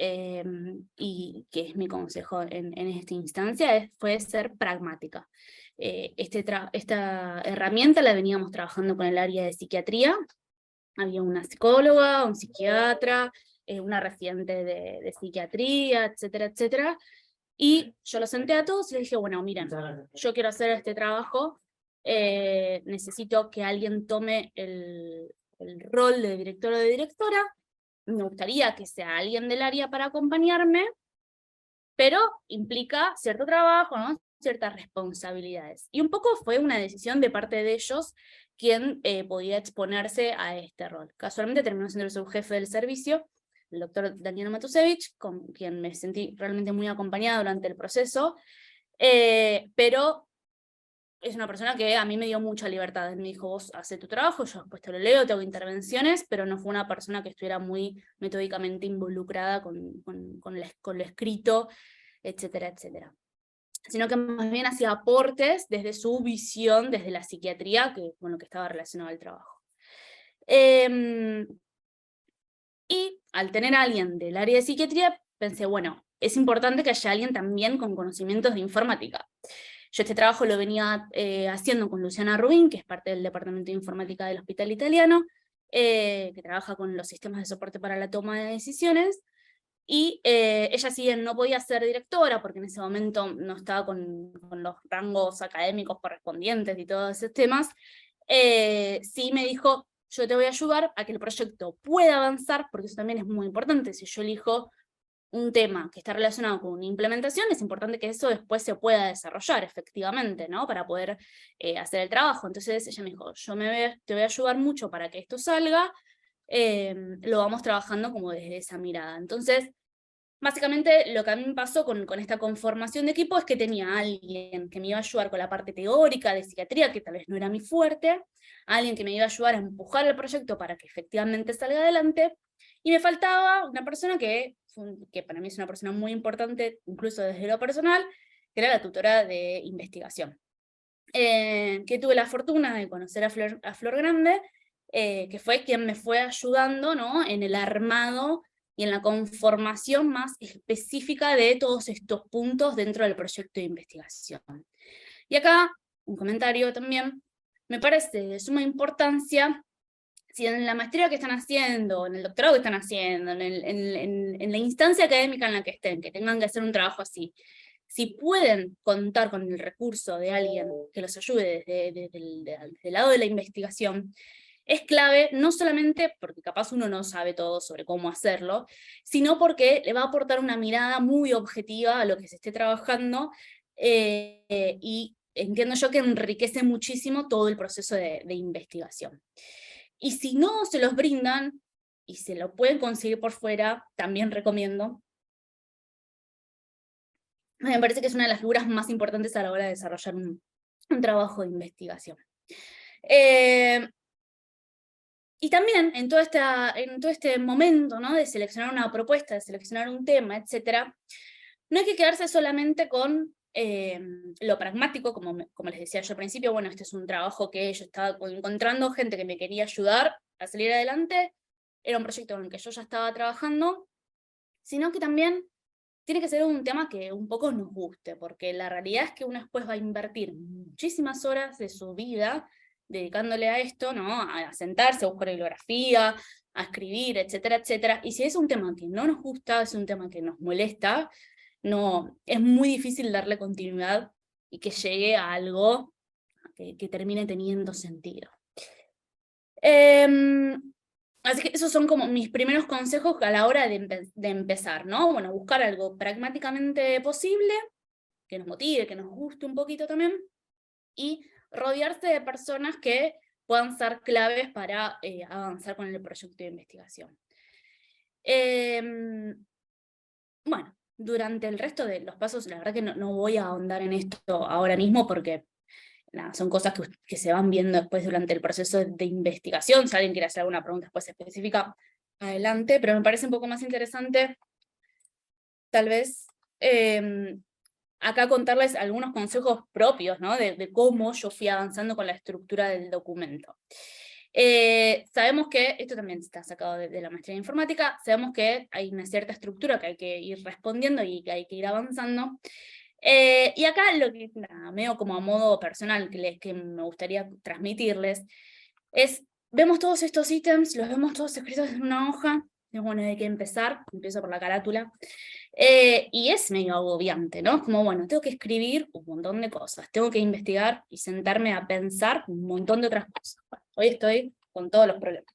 y que es mi consejo en esta instancia, fue ser pragmática. Esta herramienta la veníamos trabajando con el área de psiquiatría. Había una psicóloga, un psiquiatra, una residente de psiquiatría, etcétera, etcétera. Y yo los senté a todos y les dije, bueno, miren, yo quiero hacer este trabajo, necesito que alguien tome el rol de director o de directora, me gustaría que sea alguien del área para acompañarme, pero implica cierto trabajo, ¿no? Ciertas responsabilidades. Y un poco fue una decisión de parte de ellos quien podía exponerse a este rol. Casualmente terminó siendo el subjefe del servicio, el doctor Daniel Matusevich, con quien me sentí realmente muy acompañada durante el proceso, pero es una persona que a mí me dio mucha libertad. Él me dijo, vos haces tu trabajo, yo después te lo leo, te hago intervenciones, pero no fue una persona que estuviera muy metódicamente involucrada con lo escrito, etcétera, etcétera. Sino que más bien hacía aportes desde su visión, desde la psiquiatría, con lo que estaba relacionado al trabajo. Y al tener a alguien del área de psiquiatría, pensé, bueno, es importante que haya alguien también con conocimientos de informática. Yo este trabajo lo venía haciendo con Luciana Rubín, que es parte del Departamento de Informática del Hospital Italiano, que trabaja con los sistemas de soporte para la toma de decisiones, y ella, si bien no podía ser directora, porque en ese momento no estaba con los rangos académicos correspondientes y todos esos temas, sí me dijo, yo te voy a ayudar a que el proyecto pueda avanzar, porque eso también es muy importante. Si yo elijo un tema que está relacionado con una implementación, es importante que eso después se pueda desarrollar efectivamente, ¿no? Para poder hacer el trabajo. Entonces ella me dijo, te voy a ayudar mucho para que esto salga, lo vamos trabajando como desde esa mirada. Entonces, básicamente lo que a mí me pasó con esta conformación de equipo es que tenía a alguien que me iba a ayudar con la parte teórica de psiquiatría, que tal vez no era mi fuerte, alguien que me iba a ayudar a empujar el proyecto para que efectivamente salga adelante, y me faltaba una persona que para mí es una persona muy importante, incluso desde lo personal, que era la tutora de investigación. Que tuve la fortuna de conocer a Flor Grande, que fue quien me fue ayudando, ¿no? En el armado y en la conformación más específica de todos estos puntos dentro del proyecto de investigación. Y acá, un comentario también, me parece de suma importancia, si en la maestría que están haciendo, en el doctorado que están haciendo, en la instancia académica en la que estén, que tengan que hacer un trabajo así, si pueden contar con el recurso de alguien que los ayude desde el lado de la investigación, es clave no solamente porque capaz uno no sabe todo sobre cómo hacerlo, sino porque le va a aportar una mirada muy objetiva a lo que se esté trabajando, y entiendo yo que enriquece muchísimo todo el proceso de investigación. Y si no se los brindan, y se lo pueden conseguir por fuera, también recomiendo. Me parece que es una de las figuras más importantes a la hora de desarrollar un trabajo de investigación. Y también en todo este momento, ¿no?, de seleccionar una propuesta, de seleccionar un tema, etc., no hay que quedarse solamente con lo pragmático, como les decía yo al principio. Bueno, este es un trabajo que yo estaba encontrando gente que me quería ayudar a salir adelante, era un proyecto en el que yo ya estaba trabajando, sino que también tiene que ser un tema que un poco nos guste, porque la realidad es que uno después va a invertir muchísimas horas de su vida dedicándole a esto, ¿no?, a sentarse, a buscar bibliografía, a escribir, etcétera, etcétera, y si es un tema que no nos gusta, es un tema que nos molesta, no, es muy difícil darle continuidad y que llegue a algo que termine teniendo sentido. Así que esos son como mis primeros consejos a la hora de empezar, ¿no? Bueno, buscar algo pragmáticamente posible, que nos motive, que nos guste un poquito también, y rodearse de personas que puedan ser claves para avanzar con el proyecto de investigación. Bueno, durante el resto de los pasos, la verdad que no voy a ahondar en esto ahora mismo, porque nada, son cosas que se van viendo después durante el proceso de investigación. Si alguien quiere hacer alguna pregunta después específica, adelante, pero me parece un poco más interesante, tal vez, acá contarles algunos consejos propios, ¿no?, de cómo yo fui avanzando con la estructura del documento. Sabemos que, esto también está sacado de la maestría de informática, sabemos que hay una cierta estructura que hay que ir respondiendo y que hay que ir avanzando. Y acá lo que, nada, medio como a modo personal que me gustaría transmitirles, es, vemos todos estos ítems, los vemos todos escritos en una hoja, y bueno, hay que empezar, empiezo por la carátula, y es medio agobiante, ¿no? Como, bueno, tengo que escribir un montón de cosas, tengo que investigar y sentarme a pensar un montón de otras cosas. Bueno, hoy estoy con todos los problemas.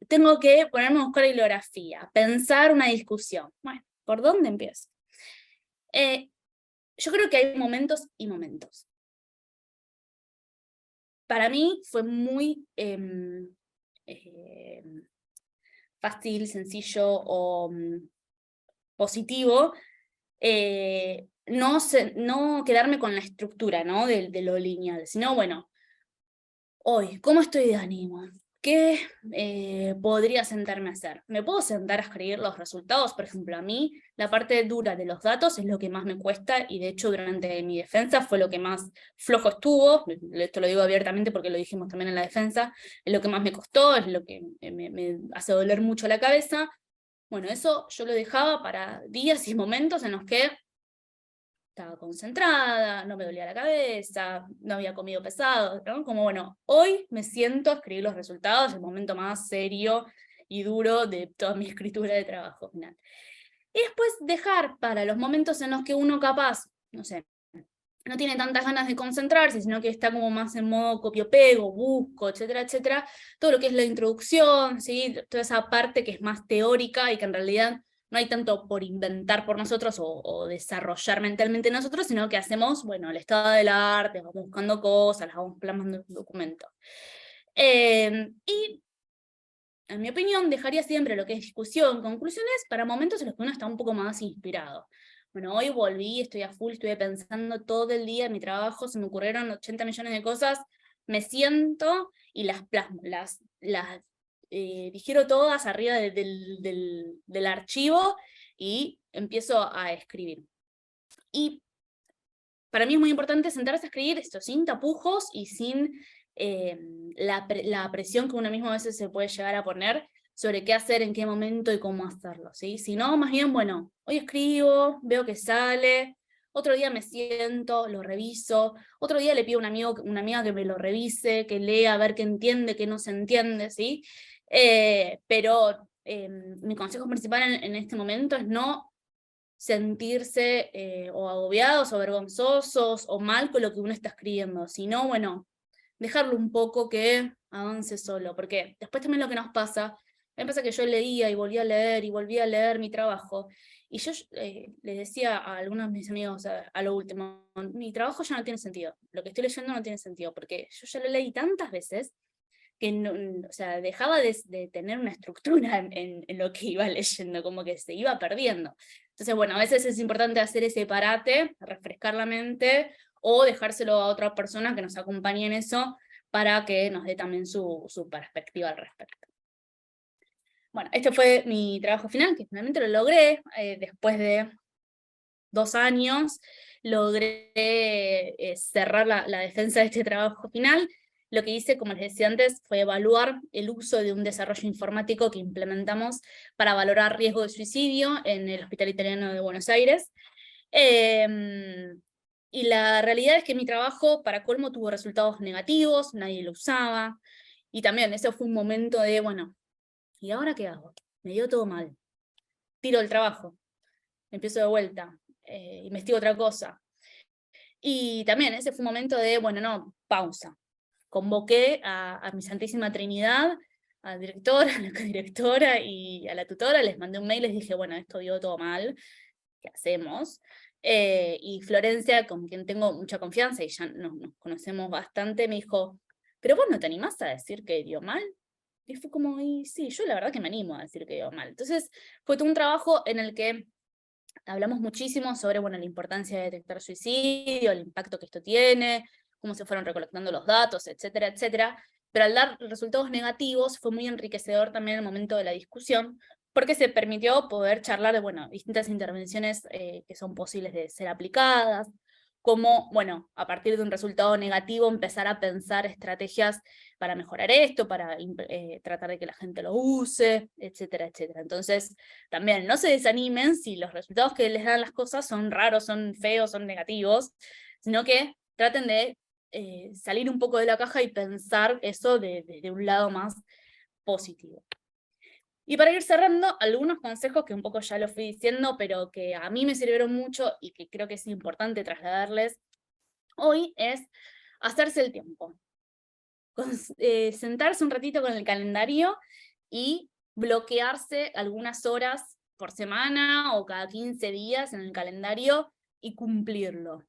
Tengo que ponerme a buscar bibliografía, pensar una discusión. Bueno, ¿por dónde empiezo? Yo creo que hay momentos y momentos. Para mí fue muy fácil, sencillo o positivo no quedarme con la estructura, ¿no?, de lo lineal, sino, bueno, hoy, ¿cómo estoy de ánimo? ¿Qué podría sentarme a hacer? ¿Me puedo sentar a escribir los resultados? Por ejemplo, a mí la parte dura de los datos es lo que más me cuesta, y de hecho durante mi defensa fue lo que más flojo estuvo. Esto lo digo abiertamente porque lo dijimos también en la defensa, es lo que más me costó, es lo que me hace doler mucho la cabeza. Bueno, eso yo lo dejaba para días y momentos en los que estaba concentrada, no me dolía la cabeza, no había comido pesado, ¿no? Como, bueno, hoy me siento a escribir los resultados, el momento más serio y duro de toda mi escritura de trabajo final. Y después dejar para los momentos en los que uno capaz, no sé, no tiene tantas ganas de concentrarse, sino que está como más en modo copio-pego, busco, etcétera, etcétera, todo lo que es la introducción, ¿sí?, toda esa parte que es más teórica y que en realidad no hay tanto por inventar por nosotros o desarrollar mentalmente nosotros, sino que hacemos, bueno, el estado del arte, vamos buscando cosas, las vamos plasmando en un documento. Y, en mi opinión, dejaría siempre lo que es discusión, conclusiones, para momentos en los que uno está un poco más inspirado. Bueno, hoy volví, estoy a full, estuve pensando todo el día en mi trabajo, se me ocurrieron 80 millones de cosas, me siento y las plasmo, las digiero todas arriba del archivo y empiezo a escribir. Y para mí es muy importante sentarse a escribir esto sin tapujos y sin la presión que uno mismo a veces se puede llegar a poner sobre qué hacer, en qué momento y cómo hacerlo, ¿sí? Si no, más bien, bueno, hoy escribo, veo que sale, otro día me siento, lo reviso, otro día le pido a una amiga que me lo revise, que lea, a ver qué entiende, qué no se entiende, ¿sí? Pero mi consejo principal en este momento es no sentirse o agobiados o vergonzosos o mal con lo que uno está escribiendo, sino, bueno, dejarlo un poco que avance solo, porque después también lo que nos pasa, me pasa que yo leía y volvía a leer y volvía a leer mi trabajo, y yo le decía a algunos de mis amigos a lo último, mi trabajo ya no tiene sentido, lo que estoy leyendo no tiene sentido, porque yo ya lo leí tantas veces que no, o sea, dejaba de tener una estructura en lo que iba leyendo, como que se iba perdiendo. Entonces, bueno, a veces es importante hacer ese parate, refrescar la mente, o dejárselo a otra persona que nos acompañe en eso, para que nos dé también su perspectiva al respecto. Bueno, este fue mi trabajo final, que finalmente lo logré, después de 2 años, logré cerrar la defensa de este trabajo final. Lo que hice, como les decía antes, fue evaluar el uso de un desarrollo informático que implementamos para valorar riesgo de suicidio en el Hospital Italiano de Buenos Aires. Y la realidad es que mi trabajo, para colmo, tuvo resultados negativos, nadie lo usaba, y también ese fue un momento de, bueno, ¿y ahora qué hago? Me dio todo mal. Tiro el trabajo, empiezo de vuelta, investigo otra cosa. Y también ese fue un momento de, bueno, no, pausa. Convoqué a mi Santísima Trinidad, al director, a la codirectora y a la tutora, les mandé un mail, les dije, bueno, esto dio todo mal, ¿qué hacemos? Y Florencia, con quien tengo mucha confianza y ya nos conocemos bastante, me dijo, ¿pero vos no te animás a decir que dio mal? Y fue como, y sí, yo la verdad que me animo a decir que dio mal. Entonces fue todo un trabajo en el que hablamos muchísimo sobre, bueno, la importancia de detectar suicidio, el impacto que esto tiene, cómo se fueron recolectando los datos, etcétera, etcétera. Pero al dar resultados negativos fue muy enriquecedor también el momento de la discusión, porque se permitió poder charlar de, bueno, distintas intervenciones que son posibles de ser aplicadas, cómo, bueno, a partir de un resultado negativo empezar a pensar estrategias para mejorar esto, para tratar de que la gente lo use, etcétera, etcétera. Entonces, también no se desanimen si los resultados que les dan las cosas son raros, son feos, son negativos, sino que traten de salir un poco de la caja y pensar eso de un lado más positivo. Y para ir cerrando, algunos consejos que un poco ya lo fui diciendo, pero que a mí me sirvieron mucho y que creo que es importante trasladarles hoy, es hacerse el tiempo. Sentarse un ratito con el calendario y bloquearse algunas horas por semana o cada 15 días en el calendario y cumplirlo.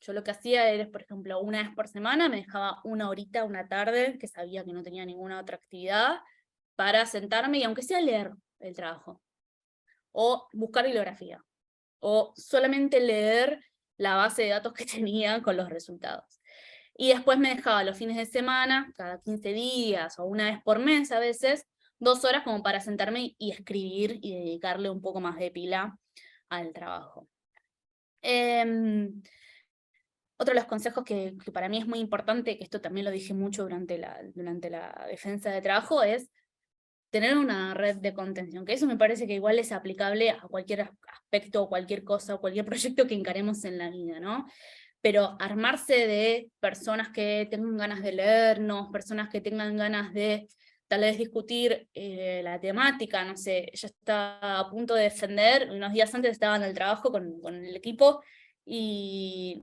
Yo lo que hacía era, por ejemplo, una vez por semana me dejaba una horita, una tarde, que sabía que no tenía ninguna otra actividad, para sentarme y aunque sea leer el trabajo, o buscar bibliografía, o solamente leer la base de datos que tenía con los resultados. Y después me dejaba los fines de semana, cada 15 días o una vez por mes a veces, 2 horas como para sentarme y escribir y dedicarle un poco más de pila al trabajo. Otro de los consejos que para mí es muy importante, que esto también lo dije mucho durante la defensa de trabajo, es tener una red de contención, que eso me parece que igual es aplicable a cualquier aspecto, cualquier cosa, cualquier proyecto que encaremos en la vida, ¿no? Pero armarse de personas que tengan ganas de leernos, personas que tengan ganas de tal vez discutir la temática, no sé, ella está a punto de defender, unos días antes estaba en el trabajo con el equipo, y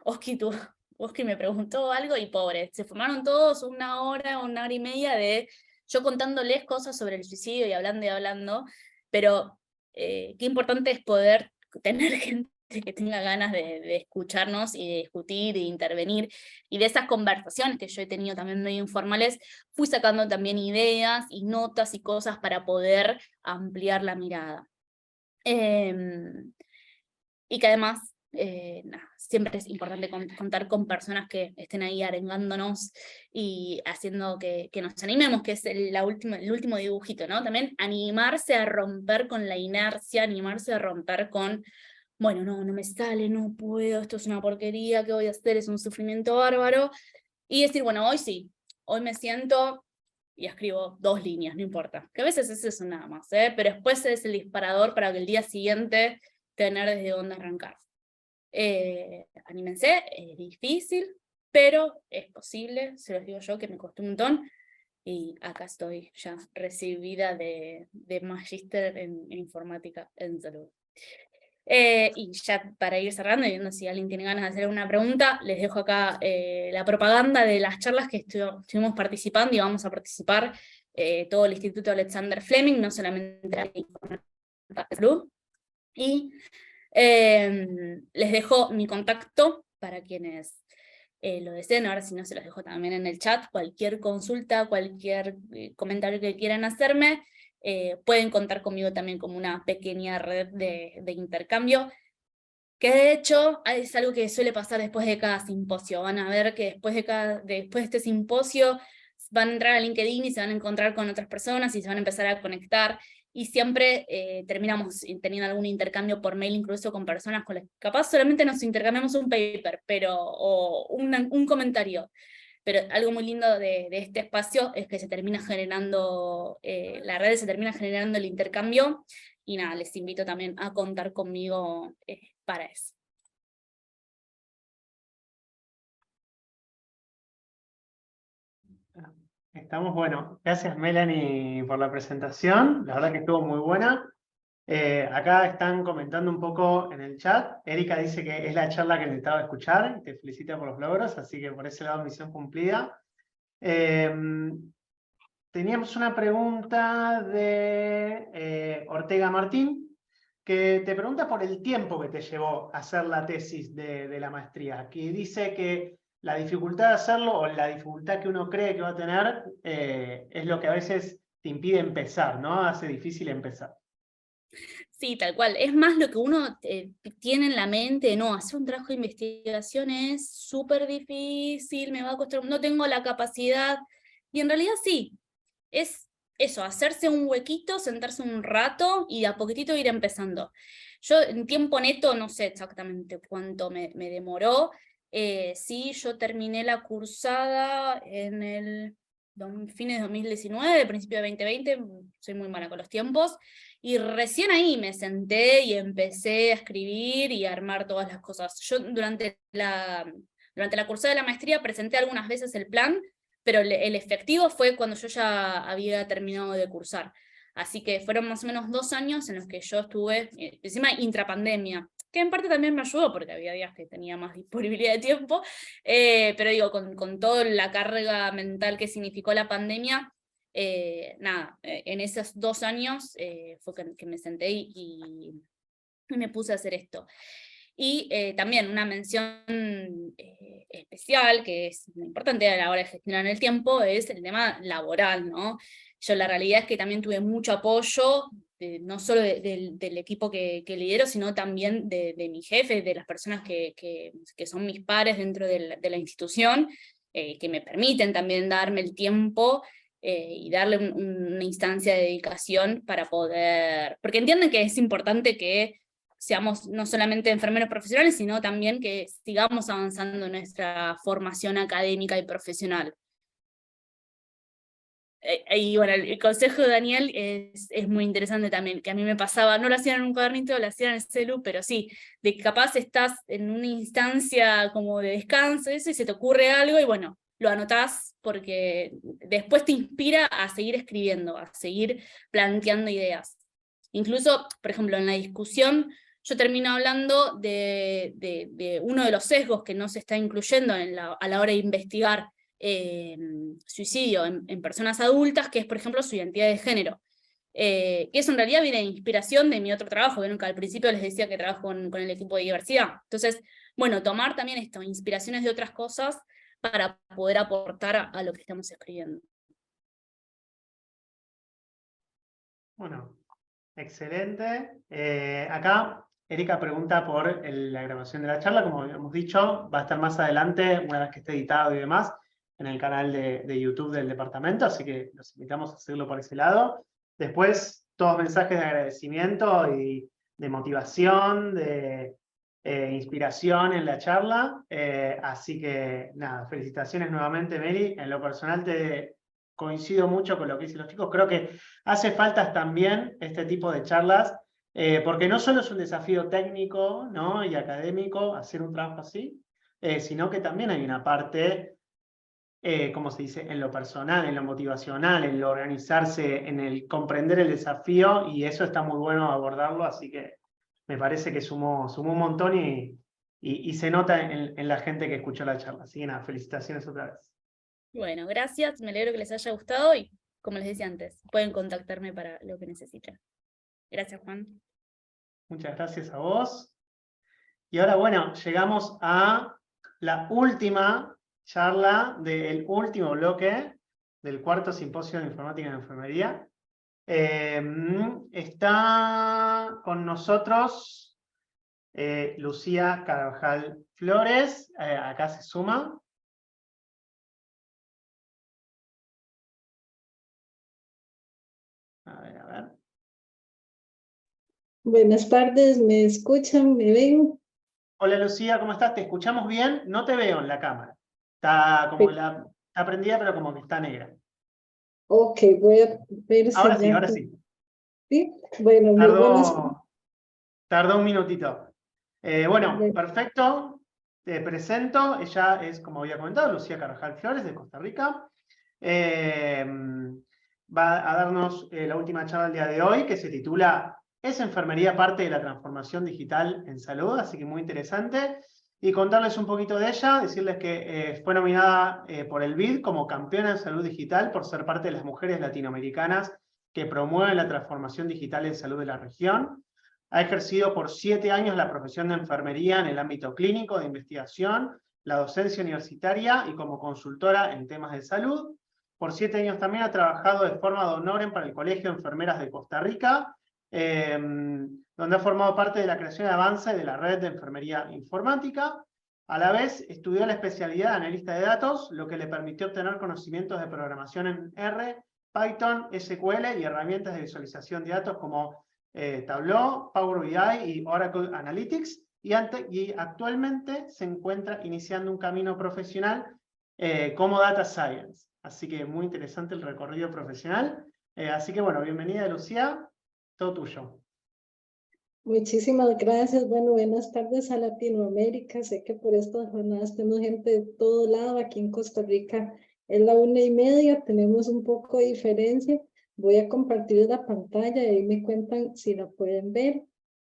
Oski me preguntó algo, y pobre, se formaron todos una hora y media de yo contándoles cosas sobre el suicidio y hablando, pero qué importante es poder tener gente que tenga ganas de escucharnos y de discutir, de intervenir, y de esas conversaciones que yo he tenido también medio informales, fui sacando también ideas y notas y cosas para poder ampliar la mirada. Y que además, siempre es importante contar con personas que estén ahí arengándonos y haciendo que nos animemos, que es el último dibujito, ¿no? También animarse a romper con la inercia, animarse a romper con, bueno, no me sale, no puedo, esto es una porquería, ¿qué voy a hacer? Es un sufrimiento bárbaro. Y decir, bueno, hoy sí, hoy me siento, y escribo 2 líneas, no importa. Que a veces es eso nada más, pero después es el disparador para que el día siguiente tener desde dónde arrancar. Anímense, es difícil, pero es posible, se los digo yo que me costó un montón, y acá estoy ya recibida de magíster en informática en salud. Y ya para ir cerrando y viendo si alguien tiene ganas de hacer una pregunta, les dejo acá la propaganda de las charlas que estuvimos participando y vamos a participar todo el Instituto Alexander Fleming, no solamente la informática de salud. Y les dejo mi contacto para quienes lo deseen. Ahora si no se los dejo también en el chat. Cualquier consulta, cualquier comentario que quieran hacerme, pueden contar conmigo también como una pequeña red de intercambio, que de hecho es algo que suele pasar después de cada simposio. Van a ver que después de este simposio van a entrar a LinkedIn y se van a encontrar con otras personas y se van a empezar a conectar, y siempre terminamos teniendo algún intercambio por mail, incluso con personas con las que capaz solamente nos intercambiamos un paper, o un comentario. Pero algo muy lindo de este espacio es que se termina generando, la red se termina generando el intercambio, y nada, les invito también a contar conmigo para eso. Estamos, bueno, gracias Melanie por la presentación, la verdad que estuvo muy buena. Acá están comentando un poco en el chat. Erika dice que es la charla que necesitaba escuchar y te felicita por los logros, así que por ese lado misión cumplida. Teníamos una pregunta de Ortega Martín, que te pregunta por el tiempo que te llevó a hacer la tesis de la maestría, que dice que la dificultad de hacerlo, o la dificultad que uno cree que va a tener, es lo que a veces te impide empezar, ¿no? Hace difícil empezar. Sí, tal cual. Es más lo que uno tiene en la mente, no, hacer un trabajo de investigación es súper difícil, me va a costar, no tengo la capacidad, y en realidad sí, es eso, hacerse un huequito, sentarse un rato y de a poquitito ir empezando. Yo en tiempo neto no sé exactamente cuánto me demoró. Sí, yo terminé la cursada en el fines de 2019, principio de 2020, soy muy mala con los tiempos, y recién ahí me senté y empecé a escribir y a armar todas las cosas. Yo durante la cursada de la maestría presenté algunas veces el plan, pero el efectivo fue cuando yo ya había terminado de cursar. Así que fueron más o menos 2 años en los que yo estuve, encima intrapandemia, que en parte también me ayudó porque había días que tenía más disponibilidad de tiempo, pero digo, con toda la carga mental que significó la pandemia, nada, en esos 2 años fue que me senté y me puse a hacer esto. Y también una mención especial, que es muy importante a la hora de gestionar el tiempo, es el tema laboral, ¿no? Yo la realidad es que también tuve mucho apoyo, no solo del equipo que lidero, sino también de mi jefe, de las personas que son mis pares dentro de la institución, que me permiten también darme el tiempo y darle una instancia de dedicación para poder, porque entienden que es importante que seamos no solamente enfermeros profesionales, sino también que sigamos avanzando en nuestra formación académica y profesional. Y bueno, el consejo de Daniel es muy interesante también, que a mí me pasaba, no lo hacían en un cuadernito, lo hacían en el celu, pero sí, de que capaz estás en una instancia como de descanso, eso, y se te ocurre algo, y bueno, lo anotás, porque después te inspira a seguir escribiendo, a seguir planteando ideas. Incluso, por ejemplo, en la discusión, yo termino hablando de uno de los sesgos que no se está incluyendo a la hora de investigar suicidio en personas adultas, que es, por ejemplo, su identidad de género. Que eso en realidad viene de inspiración de mi otro trabajo, que al principio les decía que trabajo con el equipo de diversidad. Entonces, bueno, tomar también esto, inspiraciones de otras cosas, para poder aportar a lo que estamos escribiendo. Bueno, excelente. Acá Erika pregunta por la grabación de la charla, como habíamos dicho, va a estar más adelante, una vez que esté editado y demás, en el canal de YouTube del departamento, así que los invitamos a hacerlo por ese lado. Después, todos mensajes de agradecimiento y de motivación, de inspiración en la charla, así que nada, felicitaciones nuevamente, Meli. En lo personal te coincido mucho con lo que dicen los chicos. Creo que hace falta también este tipo de charlas, porque no solo es un desafío técnico, ¿no? y académico hacer un trabajo así, sino que también hay una parte, ¿cómo se dice?, en lo personal, en lo motivacional, en lo organizarse, en el comprender el desafío, y eso está muy bueno abordarlo, así que me parece que sumó un montón y se nota en la gente que escuchó la charla. Así que nada, felicitaciones otra vez. Bueno, gracias, me alegro que les haya gustado y como les decía antes, pueden contactarme para lo que necesiten. Gracias, Juan. Muchas gracias a vos. Y ahora, bueno, llegamos a la última charla del último bloque del cuarto simposio de informática en enfermería. Está con nosotros Lucía Carvajal Flores, acá se suma. A ver. Buenas tardes, ¿me escuchan? ¿Me ven? Hola Lucía, ¿cómo estás? ¿Te escuchamos bien? No te veo en la cámara. Está como está prendida, pero como que está negra. Ok, voy a ver si Ahora sí, ya... ahora sí. ¿Sí? Bueno, muy buenas. Tardó un minutito. Bueno, Bien. perfecto. Te presento. Ella es, como había comentado, Lucía Carvajal Flores, de Costa Rica. Va a darnos la última charla del día de hoy, que se titula ¿Es enfermería parte de la transformación digital en salud? Así que muy interesante. Y contarles un poquito de ella, decirles que fue nominada por el BID como campeona en salud digital por ser parte de las mujeres latinoamericanas que promueven la transformación digital en salud de la región. Ha ejercido por 7 años la profesión de enfermería en el ámbito clínico, de investigación, la docencia universitaria y como consultora en temas de salud. Por 7 años también ha trabajado de forma de honor para el Colegio de Enfermeras de Costa Rica, donde ha formado parte de la creación y avance de la red de enfermería informática. A la vez, estudió la especialidad de analista de datos, lo que le permitió obtener conocimientos de programación en R, Python, SQL y herramientas de visualización de datos como Tableau, Power BI y Oracle Analytics, y actualmente se encuentra iniciando un camino profesional como Data Science. Así que muy interesante el recorrido profesional. Así que bueno, bienvenida Lucía, todo tuyo. Muchísimas gracias. Bueno, buenas tardes a Latinoamérica. Sé que por estas jornadas tenemos gente de todo lado. Aquí en Costa Rica es la 1:30, tenemos un poco de diferencia. Voy a compartir la pantalla y ahí me cuentan si la pueden ver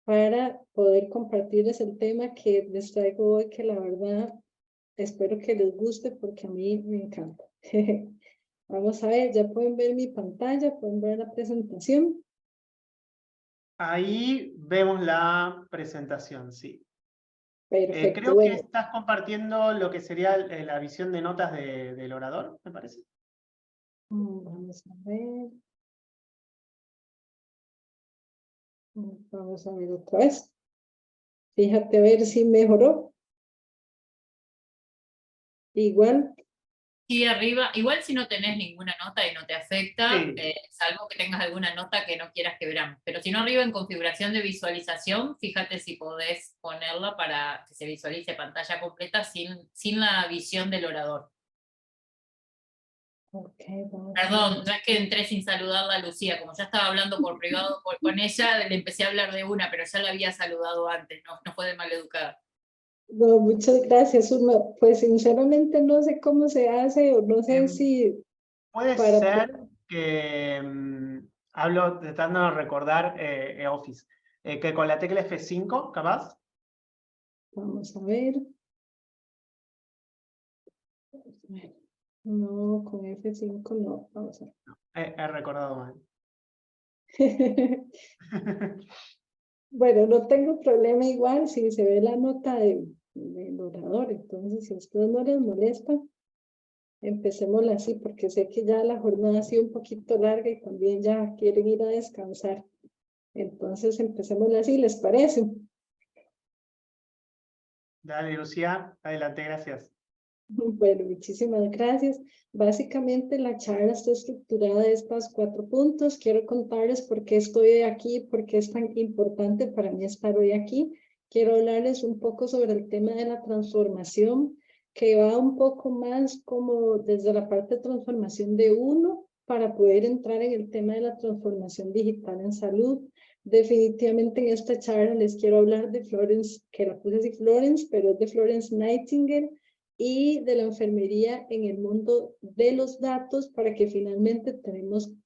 para poder compartirles el tema que les traigo hoy, que la verdad espero que les guste porque a mí me encanta. Vamos a ver, ya pueden ver mi pantalla, pueden ver la presentación. Ahí vemos la presentación, sí. Perfecto, Creo bueno. que estás compartiendo lo que sería la visión de notas del orador, me parece. Vamos a ver. Vamos a ver otra vez. Fíjate a ver si mejoró. Igual. Sí, arriba, igual si no tenés ninguna nota y no te afecta, Sí. salvo que tengas alguna nota que no quieras que veamos. Pero si no, arriba en configuración de visualización, fíjate si podés ponerla para que se visualice pantalla completa sin la visión del orador. Okay, Perdón, no es que entré sin saludarla a Lucía, como ya estaba hablando por privado con ella, le empecé a hablar de una, pero ya la había saludado antes, no fue de maleducada. No, muchas gracias, Ulma. Pues sinceramente no sé cómo se hace o no sé si Puede para... ser que hablo tratando de recordar Office, que con la tecla F5, capaz. Vamos a ver. No, con F5 no. Vamos a ver. He recordado mal. Bueno, no tengo problema igual si se ve la nota del orador. Entonces, si a ustedes no les molesta, empecémosla así, porque sé que ya la jornada ha sido un poquito larga y también ya quieren ir a descansar. Entonces, empecémosla así, ¿les parece? Dale, Lucía, adelante, gracias. Bueno, muchísimas gracias. Básicamente la charla está estructurada de estos 4 puntos. Quiero contarles por qué estoy aquí, por qué es tan importante para mí estar hoy aquí. Quiero hablarles un poco sobre el tema de la transformación que va un poco más como desde la parte de transformación de uno para poder entrar en el tema de la transformación digital en salud. Definitivamente en esta charla les quiero hablar de Florence, que la puse así Florence, pero es de Florence Nightingale, y de la enfermería en el mundo de los datos, para que finalmente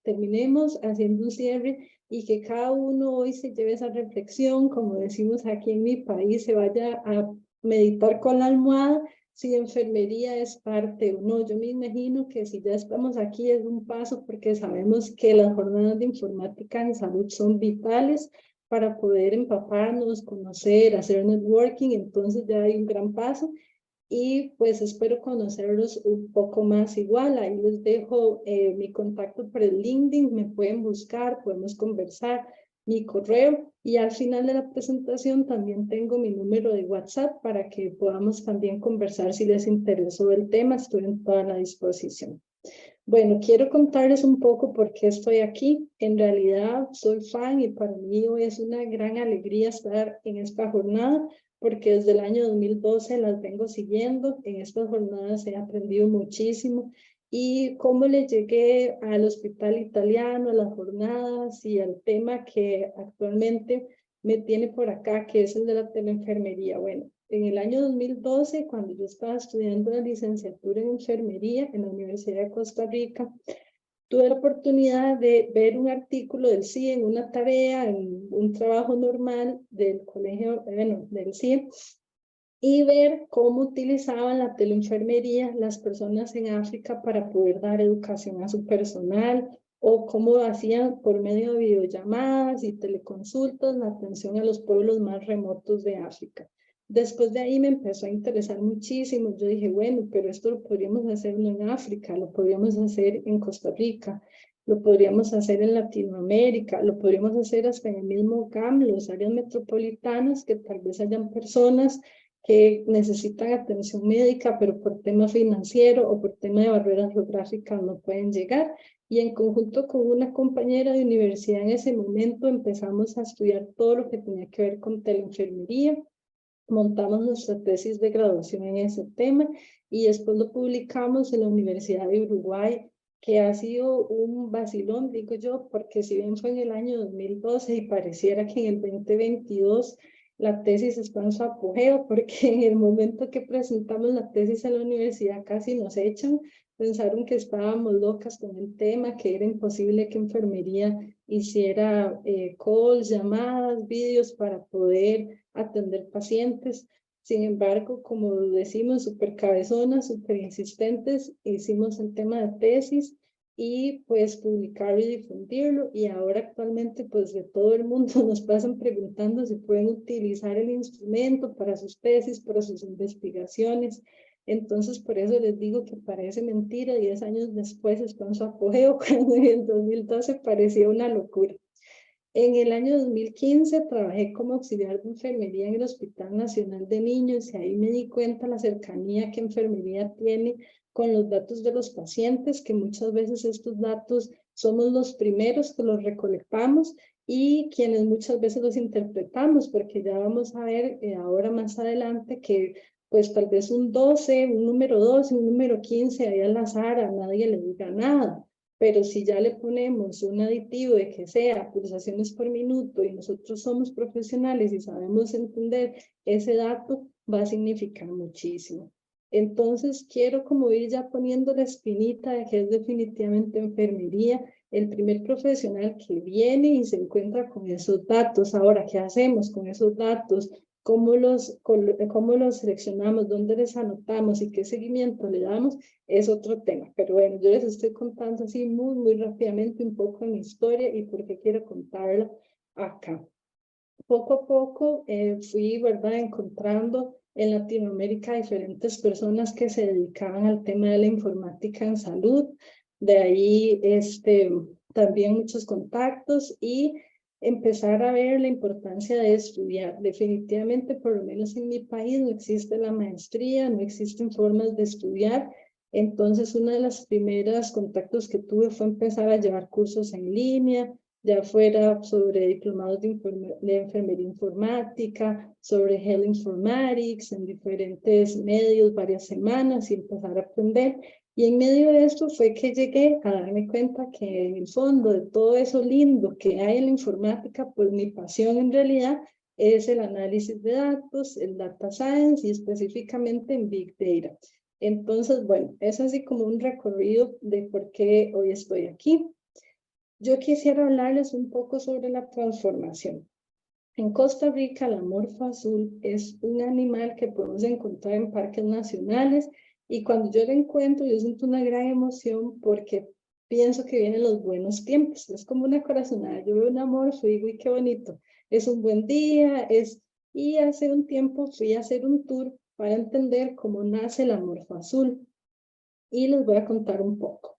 terminemos haciendo un cierre y que cada uno hoy se lleve esa reflexión, como decimos aquí en mi país, se vaya a meditar con la almohada si enfermería es parte o no. Yo me imagino que si ya estamos aquí es un paso, porque sabemos que las jornadas de informática en salud son vitales para poder empaparnos, conocer, hacer networking. Entonces ya hay un gran paso y pues espero conocerlos un poco más igual. Ahí les dejo mi contacto por el LinkedIn, me pueden buscar, podemos conversar, mi correo, y al final de la presentación también tengo mi número de WhatsApp para que podamos también conversar si les interesó el tema. Estoy en toda la disposición. Bueno, quiero contarles un poco por qué estoy aquí. En realidad soy fan y para mí hoy es una gran alegría estar en esta jornada, porque desde el año 2012 las vengo siguiendo. En estas jornadas he aprendido muchísimo, y cómo le llegué al Hospital Italiano, a las jornadas y al tema que actualmente me tiene por acá, que es el de la teleenfermería. Bueno, en el año 2012, cuando yo estaba estudiando la licenciatura en enfermería en la Universidad de Costa Rica, tuve la oportunidad de ver un artículo del CIE en una tarea, en un trabajo normal del colegio, del CIE, y ver cómo utilizaban la teleenfermería las personas en África para poder dar educación a su personal, o cómo hacían por medio de videollamadas y teleconsultas la atención a los pueblos más remotos de África. Después de ahí me empezó a interesar muchísimo. Yo dije, bueno, pero esto lo podríamos hacer no en África, lo podríamos hacer en Costa Rica, lo podríamos hacer en Latinoamérica, lo podríamos hacer hasta en el mismo GAM, las áreas metropolitanas, que tal vez hayan personas que necesitan atención médica, pero por tema financiero o por tema de barreras geográficas no pueden llegar. Y en conjunto con una compañera de universidad en ese momento empezamos a estudiar todo lo que tenía que ver con teleenfermería. Montamos nuestra tesis de graduación en ese tema y después lo publicamos en la Universidad de Uruguay, que ha sido un vacilón, digo yo, porque si bien fue en el año 2012 y pareciera que en el 2022 la tesis está en su apogeo, porque en el momento que presentamos la tesis en la universidad casi nos echan. Pensaron que estábamos locas con el tema, que era imposible que enfermería hiciera calls, llamadas, vídeos para poder atender pacientes. Sin embargo, como decimos, súper cabezonas, súper insistentes, hicimos el tema de tesis y pues publicarlo y difundirlo, y ahora actualmente pues de todo el mundo nos pasan preguntando si pueden utilizar el instrumento para sus tesis, para sus investigaciones. Entonces por eso les digo que parece mentira, 10 años después está en su apogeo, cuando en el 2012 parecía una locura. En el año 2015 trabajé como auxiliar de enfermería en el Hospital Nacional de Niños, y ahí me di cuenta la cercanía que enfermería tiene con los datos de los pacientes, que muchas veces estos datos somos los primeros que los recolectamos y quienes muchas veces los interpretamos, porque ya vamos a ver ahora más adelante que pues tal vez un 12, un número 12, un número 15 ahí al azar, a nadie le diga nada. Pero si ya le ponemos un aditivo de que sea pulsaciones por minuto y nosotros somos profesionales y sabemos entender ese dato, va a significar muchísimo. Entonces quiero como ir ya poniendo la espinita de que es definitivamente enfermería el primer profesional que viene y se encuentra con esos datos. Ahora, ¿qué hacemos con esos datos? ¿Cómo los seleccionamos? ¿Dónde les anotamos? ¿Y qué seguimiento le damos? Es otro tema. Pero bueno, yo les estoy contando así muy rápidamente un poco mi historia y por qué quiero contarla acá. Poco a poco fui, ¿verdad?, encontrando en Latinoamérica diferentes personas que se dedicaban al tema de la informática en salud. De ahí también muchos contactos y empezar a ver la importancia de estudiar. Definitivamente, por lo menos en mi país, no existe la maestría, no existen formas de estudiar. Entonces, uno de los primeros contactos que tuve fue empezar a llevar cursos en línea, ya fuera sobre diplomados de enfermería informática, sobre Health Informatics, en diferentes medios, varias semanas y empezar a aprender. Y en medio de esto fue que llegué a darme cuenta que en el fondo de todo eso lindo que hay en la informática, pues mi pasión en realidad es el análisis de datos, el data science y específicamente en Big Data. Entonces, bueno, es así como un recorrido de por qué hoy estoy aquí. Yo quisiera hablarles un poco sobre la transformación. En Costa Rica, la morfa azul es un animal que podemos encontrar en parques nacionales y cuando yo la encuentro yo siento una gran emoción porque pienso que vienen los buenos tiempos. Es como una corazonada. Yo veo una morfa y digo, uy, qué bonito. Es un buen día. Y hace un tiempo fui a hacer un tour para entender cómo nace la morfa azul. Y les voy a contar un poco.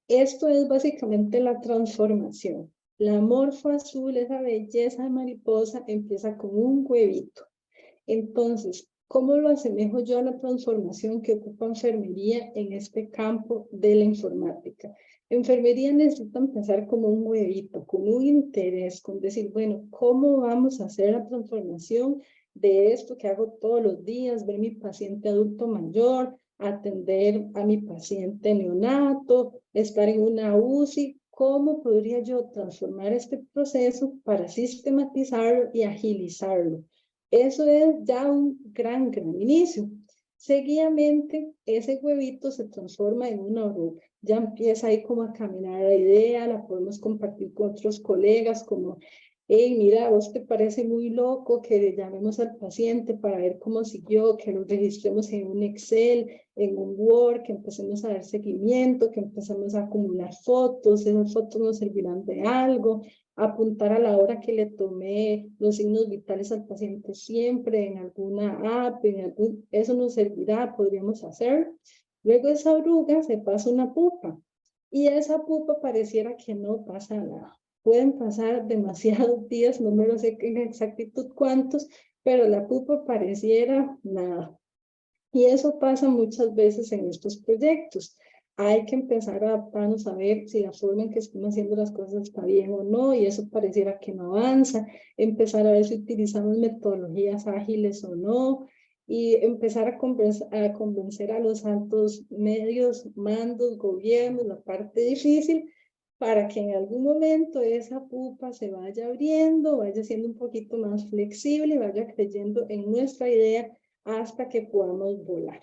Esto es básicamente la transformación. La morfa azul, esa belleza de mariposa, empieza con un huevito. Entonces, ¿cómo lo asemejo yo a la transformación que ocupa enfermería en este campo de la informática? Enfermería necesita empezar como un huevito, con un interés, con decir, bueno, ¿cómo vamos a hacer la transformación de esto que hago todos los días? Ver mi paciente adulto mayor, atender a mi paciente neonato, estar en una UCI. ¿Cómo podría yo transformar este proceso para sistematizarlo y agilizarlo? Eso es ya un gran inicio. Seguidamente, ese huevito se transforma en una oruga. Ya empieza ahí como a caminar la idea, la podemos compartir con otros colegas como, hey, mira, ¿a vos te parece muy loco que le llamemos al paciente para ver cómo siguió, que lo registremos en un Excel, en un Word, que empecemos a dar seguimiento, que empecemos a acumular fotos, esas fotos nos servirán de algo, apuntar a la hora que le tomé los signos vitales al paciente siempre en alguna app, eso nos servirá, podríamos hacer. Luego esa oruga se pasa una pupa y esa pupa pareciera que no pasa nada. Pueden pasar demasiados días, no me lo sé en exactitud cuántos, pero la pupa pareciera nada. Y eso pasa muchas veces en estos proyectos. Hay que empezar a adaptarnos a ver si la forma en que estamos haciendo las cosas está bien o no, y eso pareciera que no avanza. Empezar a ver si utilizamos metodologías ágiles o no, y empezar a convencer a los altos medios, mandos, gobiernos, la parte difícil, para que en algún momento esa pupa se vaya abriendo, vaya siendo un poquito más flexible y vaya creyendo en nuestra idea hasta que podamos volar.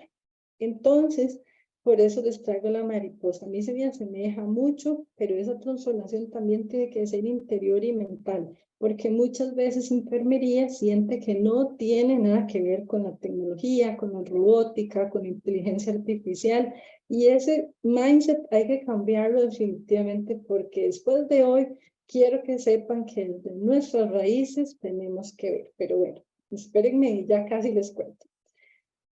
Entonces, por eso les traigo la mariposa. A mí se me asemeja mucho, pero esa transformación también tiene que ser interior y mental, porque muchas veces enfermería siente que no tiene nada que ver con la tecnología, con la robótica, con la inteligencia artificial, y ese mindset hay que cambiarlo definitivamente, porque después de hoy quiero que sepan que desde nuestras raíces tenemos que ver, pero bueno, espérenme, ya casi les cuento.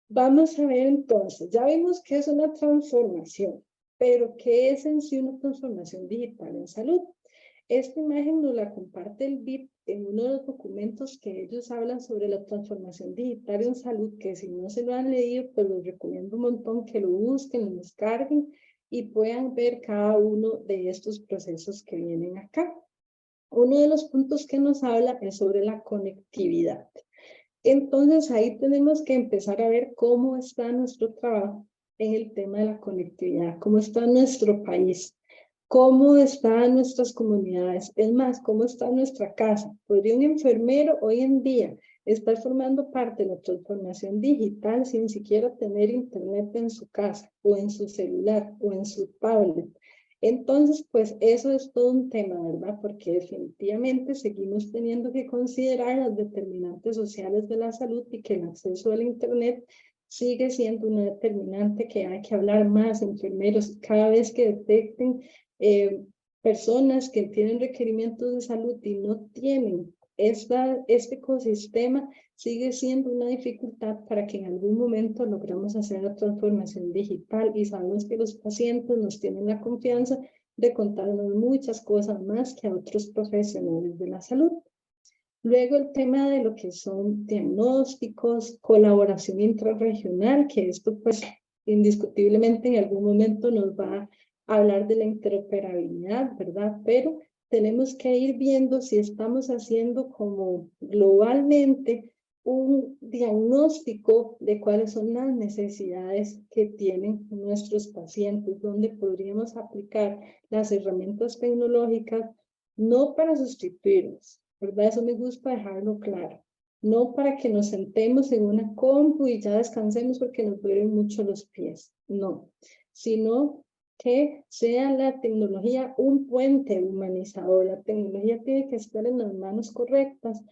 Vamos a ver entonces, ya vimos que es una transformación, pero ¿qué es en sí una transformación digital en salud? Esta imagen nos la comparte el BIP en uno de los documentos que ellos hablan sobre la transformación digital en salud, que si no se lo han leído, pues les recomiendo un montón que lo busquen, lo descarguen y puedan ver cada uno de estos procesos que vienen acá. Uno de los puntos que nos habla es sobre la conectividad. Entonces ahí tenemos que empezar a ver cómo está nuestro trabajo en el tema de la conectividad, cómo está nuestro país, cómo están nuestras comunidades, es más, cómo está nuestra casa. ¿Podría un enfermero hoy en día estar formando parte de la transformación digital sin siquiera tener internet en su casa o en su celular o en su tablet? Entonces, pues eso es todo un tema, ¿verdad? Porque definitivamente seguimos teniendo que considerar las determinantes sociales de la salud y que el acceso al internet sigue siendo una determinante que hay que hablar más. Enfermeros, cada vez que detecten personas que tienen requerimientos de salud y no tienen este ecosistema, sigue siendo una dificultad para que en algún momento logramos hacer la transformación digital, y sabemos que los pacientes nos tienen la confianza de contarnos muchas cosas más que a otros profesionales de la salud. Luego el tema de lo que son diagnósticos, colaboración intrarregional, que esto pues indiscutiblemente en algún momento nos va a hablar de la interoperabilidad, ¿verdad? Pero tenemos que ir viendo si estamos haciendo como globalmente un diagnóstico de cuáles son las necesidades que tienen nuestros pacientes, donde podríamos aplicar las herramientas tecnológicas, no para sustituirlos, ¿verdad? Eso me gusta dejarlo claro. No para que nos sentemos en una compu y ya descansemos porque nos duelen mucho los pies, no, sino que sea la tecnología un puente humanizador. La tecnología tiene que estar en las manos correctas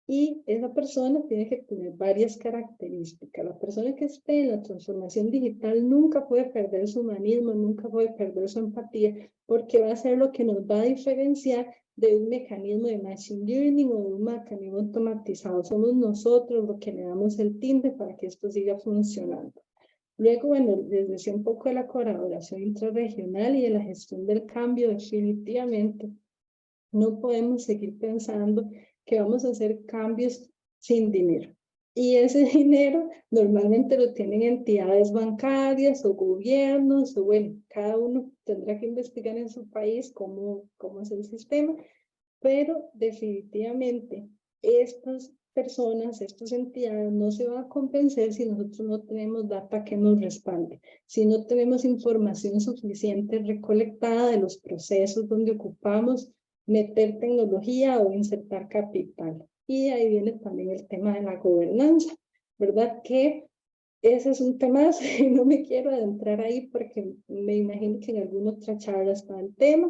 y esa persona tiene que tener varias características. La persona que esté en la transformación digital nunca puede perder su humanismo, nunca puede perder su empatía, porque va a ser lo que nos va a diferenciar de un mecanismo de machine learning o de un mecanismo automatizado. Somos nosotros los que le damos el tinte para que esto siga funcionando. Luego, bueno, les decía un poco de la colaboración intrarregional y de la gestión del cambio. Definitivamente no podemos seguir pensando que vamos a hacer cambios sin dinero. Y ese dinero normalmente lo tienen entidades bancarias o gobiernos, o bueno, cada uno tendrá que investigar en su país cómo es el sistema, pero definitivamente estas personas, estas entidades no se van a convencer si nosotros no tenemos data que nos respalde, si no tenemos información suficiente recolectada de los procesos donde ocupamos meter tecnología o insertar capital. Y ahí viene también el tema de la gobernanza, ¿verdad? Que ese es un tema y no me quiero adentrar ahí porque me imagino que en alguna otra charla está el tema.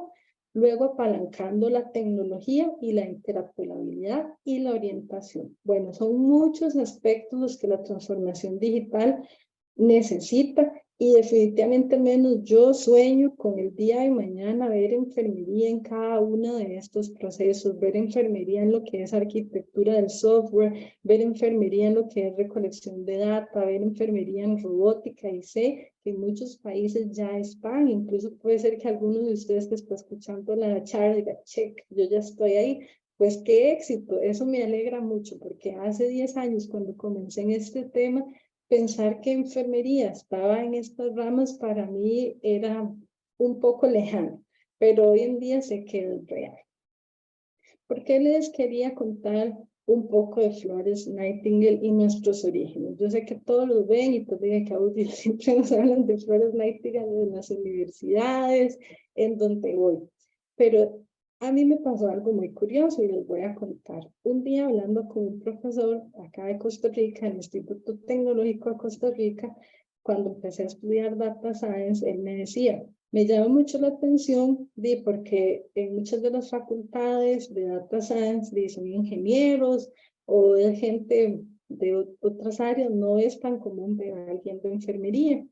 Luego apalancando la tecnología y la interoperabilidad y la orientación. Bueno, son muchos aspectos los que la transformación digital necesita y definitivamente menos yo sueño con el día de mañana ver enfermería en cada uno de estos procesos, ver enfermería en lo que es arquitectura del software, ver enfermería en lo que es recolección de data, ver enfermería en robótica, y sé que en muchos países ya están, incluso puede ser que alguno de ustedes que está escuchando la charla diga, check, yo ya estoy ahí. Pues qué éxito, eso me alegra mucho porque hace 10 años cuando comencé en este tema, pensar que enfermería estaba en estas ramas para mí era un poco lejano, pero hoy en día sé que es real. ¿Por qué les quería contar un poco de Florence Nightingale y nuestros orígenes? Yo sé que todos los ven y pues digan que siempre nos hablan de Florence Nightingale en las universidades, en donde voy, pero a mí me pasó algo muy curioso y les voy a contar. Un día hablando con un profesor acá de Costa Rica, en el Instituto Tecnológico de Costa Rica, cuando empecé a estudiar Data Science, él me decía, me llama mucho la atención porque en muchas de las facultades de Data Science son ingenieros o de gente de otras áreas, no es tan común ver a alguien de enfermería.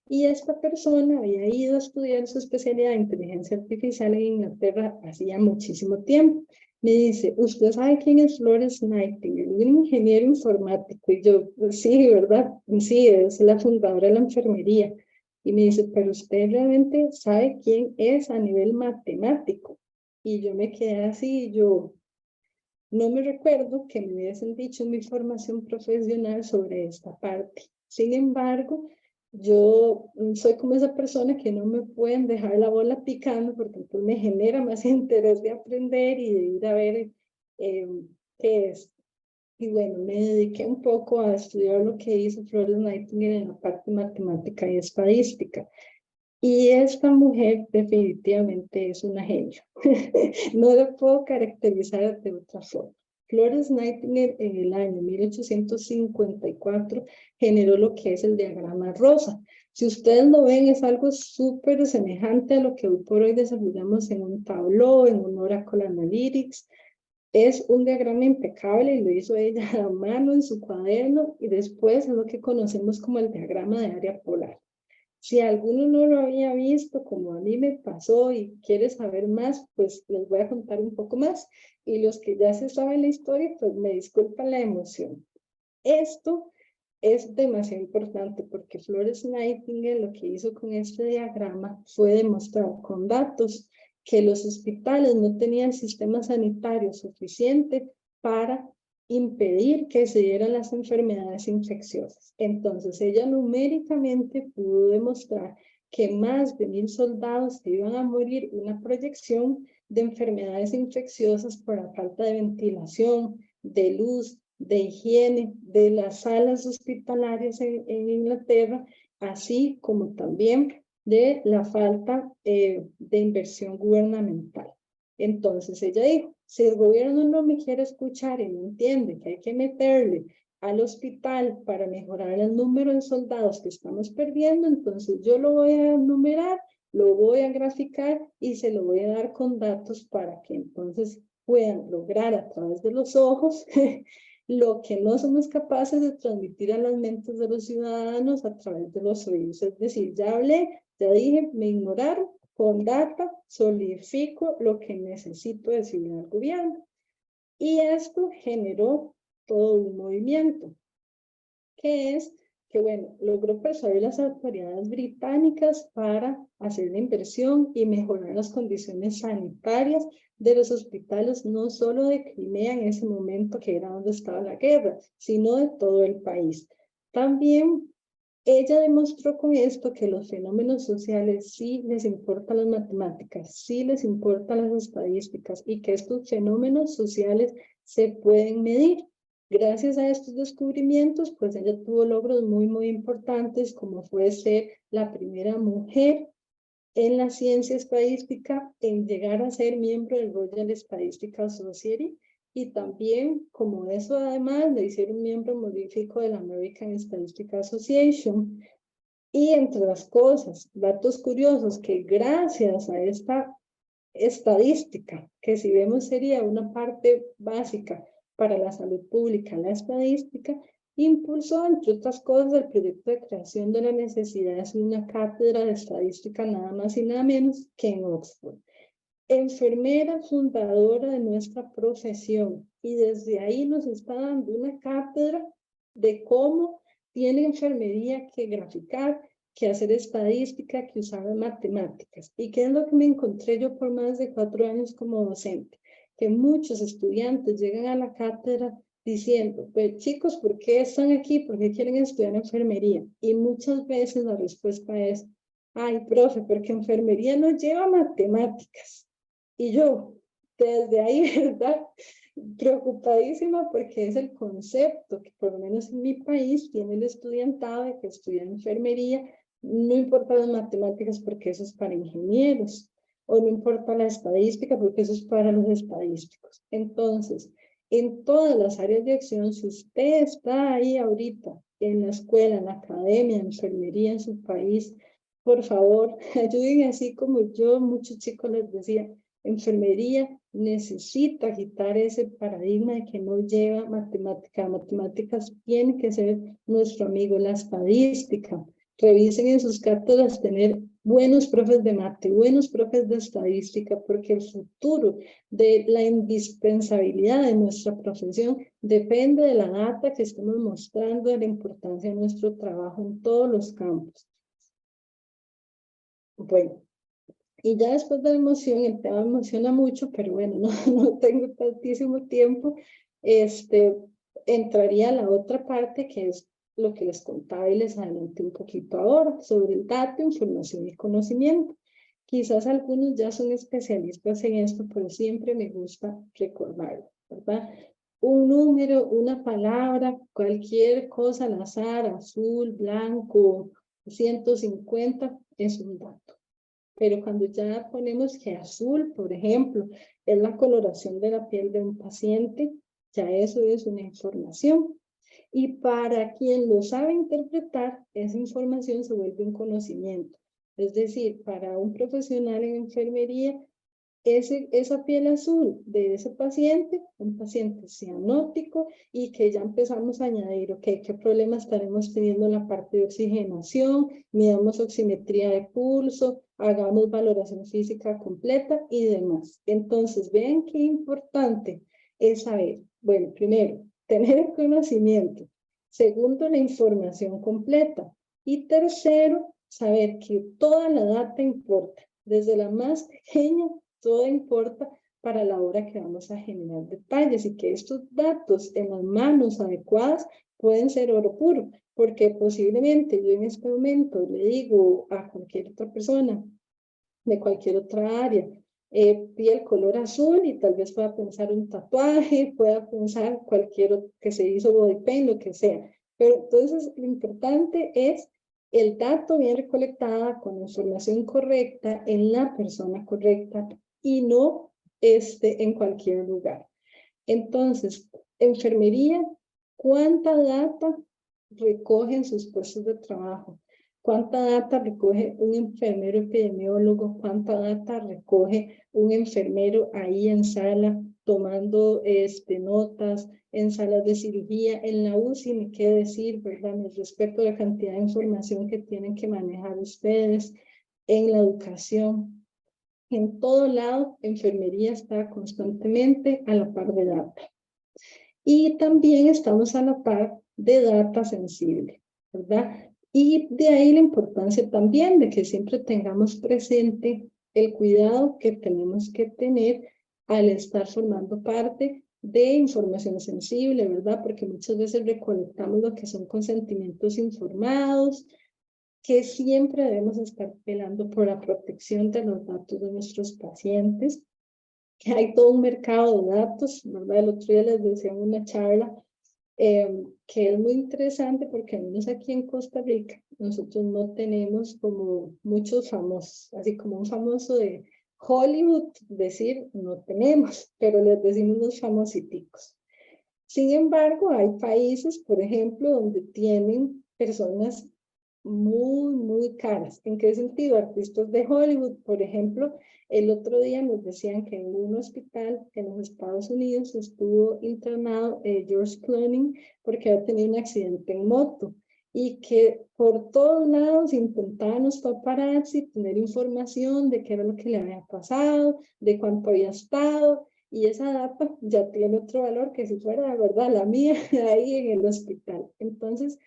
Y esta persona había ido a estudiar su especialidad de inteligencia artificial en Inglaterra hacía muchísimo tiempo. Me dice, ¿usted sabe quién es Florence Nightingale? Un ingeniero informático. Y yo, sí, ¿verdad? Sí, es la fundadora de la enfermería. Y me dice, pero usted realmente sabe quién es a nivel matemático. Y yo me quedé así, yo no me recuerdo que me hubiesen dicho en mi formación profesional sobre esta parte. Sin embargo, yo soy como esa persona que no me pueden dejar la bola picando porque entonces me genera más interés de aprender y de ir a ver qué es. Y bueno, me dediqué un poco a estudiar lo que hizo Florence Nightingale en la parte matemática y estadística. Y esta mujer definitivamente es una genio. No la puedo caracterizar de otra forma. Florence Nightingale en el año 1854 generó lo que es el diagrama rosa. Si ustedes lo ven, es algo súper semejante a lo que hoy por hoy desarrollamos en un Tableau, en un Oracle Analytics. Es un diagrama impecable y lo hizo ella a mano en su cuaderno y después es lo que conocemos como el diagrama de área polar. Si alguno no lo había visto, como a mí me pasó y quiere saber más, pues les voy a contar un poco más. Y los que ya se saben la historia, pues me disculpan la emoción. Esto es demasiado importante porque Florence Nightingale lo que hizo con este diagrama fue demostrar con datos que los hospitales no tenían sistema sanitario suficiente para impedir que se dieran las enfermedades infecciosas. Entonces ella numéricamente pudo demostrar que más de 1000 soldados se iban a morir, una proyección de enfermedades infecciosas por la falta de ventilación, de luz, de higiene, de las salas hospitalarias en Inglaterra, así como también de la falta de inversión gubernamental. Entonces ella dijo, si el gobierno no me quiere escuchar y no entiende que hay que meterle al hospital para mejorar el número de soldados que estamos perdiendo, entonces yo lo voy a enumerar, lo voy a graficar y se lo voy a dar con datos para que entonces puedan lograr a través de los ojos lo que no somos capaces de transmitir a las mentes de los ciudadanos a través de los oídos. Es decir, ya hablé, ya dije, me ignoraron, con data solidifico lo que necesito decirle al gobierno. Y esto generó todo un movimiento, que es que, bueno, logró persuadir a las autoridades británicas para hacer la inversión y mejorar las condiciones sanitarias de los hospitales, no solo de Crimea en ese momento, que era donde estaba la guerra, sino de todo el país. También ella demostró con esto que los fenómenos sociales sí les importan las matemáticas, sí les importan las estadísticas y que estos fenómenos sociales se pueden medir. Gracias a estos descubrimientos, pues ella tuvo logros muy importantes, como fue ser la primera mujer en la ciencia estadística en llegar a ser miembro del Royal Statistical Society, y también, como eso además, le hicieron miembro honorífico de la American Statistical Association. Y entre las cosas, datos curiosos, que gracias a esta estadística, que si vemos sería una parte básica para la salud pública, la estadística, impulsó, entre otras cosas, el proyecto de creación de la necesidad de hacer una cátedra de estadística nada más y nada menos que en Oxford. Enfermera fundadora de nuestra profesión, y desde ahí nos está dando una cátedra de cómo tiene enfermería que graficar, que hacer estadística, que usar matemáticas. ¿Y qué es lo que me encontré yo por más de 4 años como docente? Que muchos estudiantes llegan a la cátedra diciendo, pues chicos, ¿por qué están aquí? ¿Por qué quieren estudiar enfermería? Y muchas veces la respuesta es, ay, profe, porque enfermería no lleva matemáticas. Y yo, desde ahí, ¿verdad? Preocupadísima, porque es el concepto que por lo menos en mi país tiene el estudiantado de que estudia enfermería, no importa las matemáticas porque eso es para ingenieros, o no importa la estadística porque eso es para los estadísticos. Entonces, en todas las áreas de acción, si usted está ahí ahorita, en la escuela, en la academia, en enfermería en su país, por favor, ayuden, así como yo, muchos chicos les decía, enfermería necesita quitar ese paradigma de que no lleva matemática. Matemáticas tiene que ser nuestro amigo. La estadística, revisen en sus cátedras tener buenos profes de mate, buenos profes de estadística, porque el futuro de la indispensabilidad de nuestra profesión depende de la data que estemos mostrando, de la importancia de nuestro trabajo en todos los campos. Bueno, y ya después de la emoción, el tema me emociona mucho, pero bueno, no tengo tantísimo tiempo, entraría a la otra parte, que es lo que les contaba y les adelanté un poquito ahora, sobre el dato, información y conocimiento. Quizás algunos ya son especialistas en esto, pero siempre me gusta recordarlo, ¿verdad? Un número, una palabra, cualquier cosa al azar, azul, blanco, 150, es un dato. Pero cuando ya ponemos que azul, por ejemplo, es la coloración de la piel de un paciente, ya eso es una información. Y para quien lo sabe interpretar, esa información se vuelve un conocimiento. Es decir, para un profesional en enfermería, esa piel azul de ese paciente, un paciente cianótico, y que ya empezamos a añadir, ok, ¿qué problemas estaremos teniendo en la parte de oxigenación? Midamos oximetría de pulso, hagamos valoración física completa y demás. Entonces, vean qué importante es saber, bueno, primero, tener el conocimiento. Segundo, la información completa. Y tercero, saber que toda la data importa, desde la más pequeña, todo importa para la hora que vamos a generar detalles, y que estos datos en las manos adecuadas pueden ser oro puro, porque posiblemente yo en este momento le digo a cualquier otra persona de cualquier otra área, piel color azul y tal vez pueda pensar un tatuaje, pueda pensar cualquier otro que se hizo body paint, lo que sea. Pero entonces lo importante es el dato bien recolectado con la información correcta en la persona correcta y no en cualquier lugar. Entonces, enfermería, ¿cuánta data recogen sus puestos de trabajo? ¿Cuánta data recoge un enfermero epidemiólogo? ¿Cuánta data recoge un enfermero ahí en sala tomando notas, en salas de cirugía, en la UCI? Ni qué decir, ¿verdad? Respecto a la cantidad de información que tienen que manejar ustedes, en la educación. En todo lado, enfermería está constantemente a la par de data. Y también estamos a la par de data sensible, ¿verdad? Y de ahí la importancia también de que siempre tengamos presente el cuidado que tenemos que tener al estar formando parte de información sensible, ¿verdad? Porque muchas veces recolectamos lo que son consentimientos informados, que siempre debemos estar velando por la protección de los datos de nuestros pacientes, que hay todo un mercado de datos, ¿verdad? El otro día les decía en una charla que es muy interesante porque al menos aquí en Costa Rica nosotros no tenemos como muchos famosos, así como un famoso de Hollywood, decir, no tenemos, pero les decimos los famositicos. Sin embargo, hay países, por ejemplo, donde tienen personas muy caras. ¿En qué sentido? Artistas de Hollywood, por ejemplo, el otro día nos decían que en un hospital en los Estados Unidos estuvo internado George Clooney porque había tenido un accidente en moto y que por todos lados intentaban los paparazzi tener información de qué era lo que le había pasado, de cuánto había estado, y esa data ya tiene otro valor que si fuera de verdad la mía ahí en el hospital. Entonces,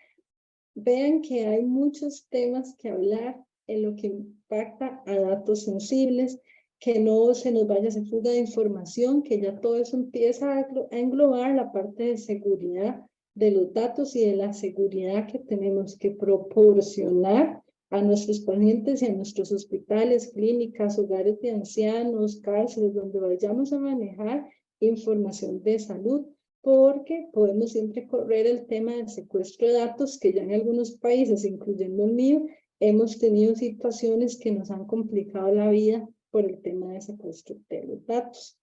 vean que hay muchos temas que hablar en lo que impacta a datos sensibles, que no se nos vaya a hacer fuga de información, que ya todo eso empieza a englobar la parte de seguridad de los datos y de la seguridad que tenemos que proporcionar a nuestros pacientes y a nuestros hospitales, clínicas, hogares de ancianos, cárceles, donde vayamos a manejar información de salud, porque podemos siempre correr el tema del secuestro de datos, que ya en algunos países, incluyendo el mío, hemos tenido situaciones que nos han complicado la vida por el tema de secuestro de los datos.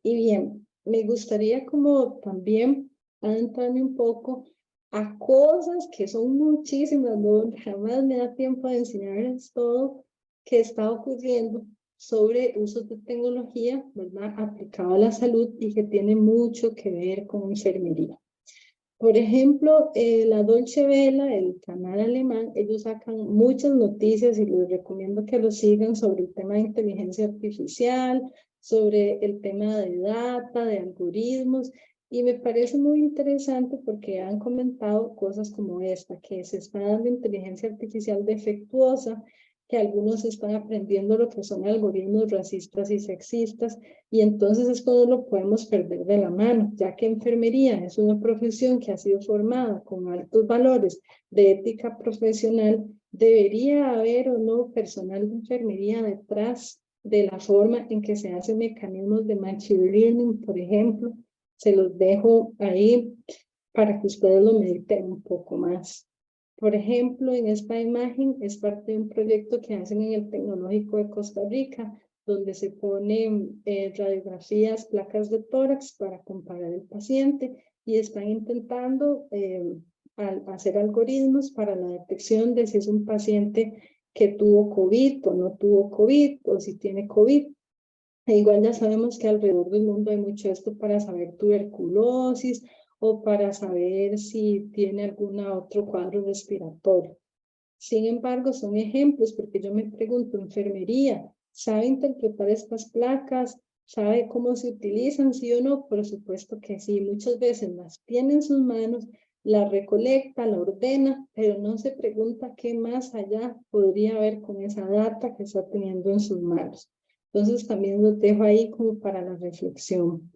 Y bien, me gustaría como también adentrarme un poco a cosas que son muchísimas, no, jamás me da tiempo de enseñarles todo que está ocurriendo sobre usos de tecnología, ¿verdad?, aplicado a la salud y que tiene mucho que ver con enfermería. Por ejemplo, la Deutsche Welle, el canal alemán, ellos sacan muchas noticias y les recomiendo que lo sigan sobre el tema de inteligencia artificial, sobre el tema de data, de algoritmos, y me parece muy interesante porque han comentado cosas como esta, que se está dando inteligencia artificial defectuosa, que algunos están aprendiendo lo que son algoritmos racistas y sexistas, y entonces esto no lo podemos perder de la mano, ya que enfermería es una profesión que ha sido formada con altos valores de ética profesional. Debería haber o no personal de enfermería detrás de la forma en que se hacen mecanismos de machine learning, por ejemplo. Se los dejo ahí para que ustedes lo mediten un poco más. Por ejemplo, en esta imagen es parte de un proyecto que hacen en el Tecnológico de Costa Rica, donde se ponen radiografías, placas de tórax para comparar el paciente y están intentando hacer algoritmos para la detección de si es un paciente que tuvo COVID o no tuvo COVID o si tiene COVID. E igual ya sabemos que alrededor del mundo hay mucho esto para saber tuberculosis o para saber si tiene algún otro cuadro respiratorio. Sin embargo, son ejemplos porque yo me pregunto, enfermería, ¿sabe interpretar estas placas? ¿Sabe cómo se utilizan? ¿Sí o no? Por supuesto que sí. Muchas veces las tiene en sus manos, la recolecta, la ordena, pero no se pregunta qué más allá podría haber con esa data que está teniendo en sus manos. Entonces también los dejo ahí como para la reflexión.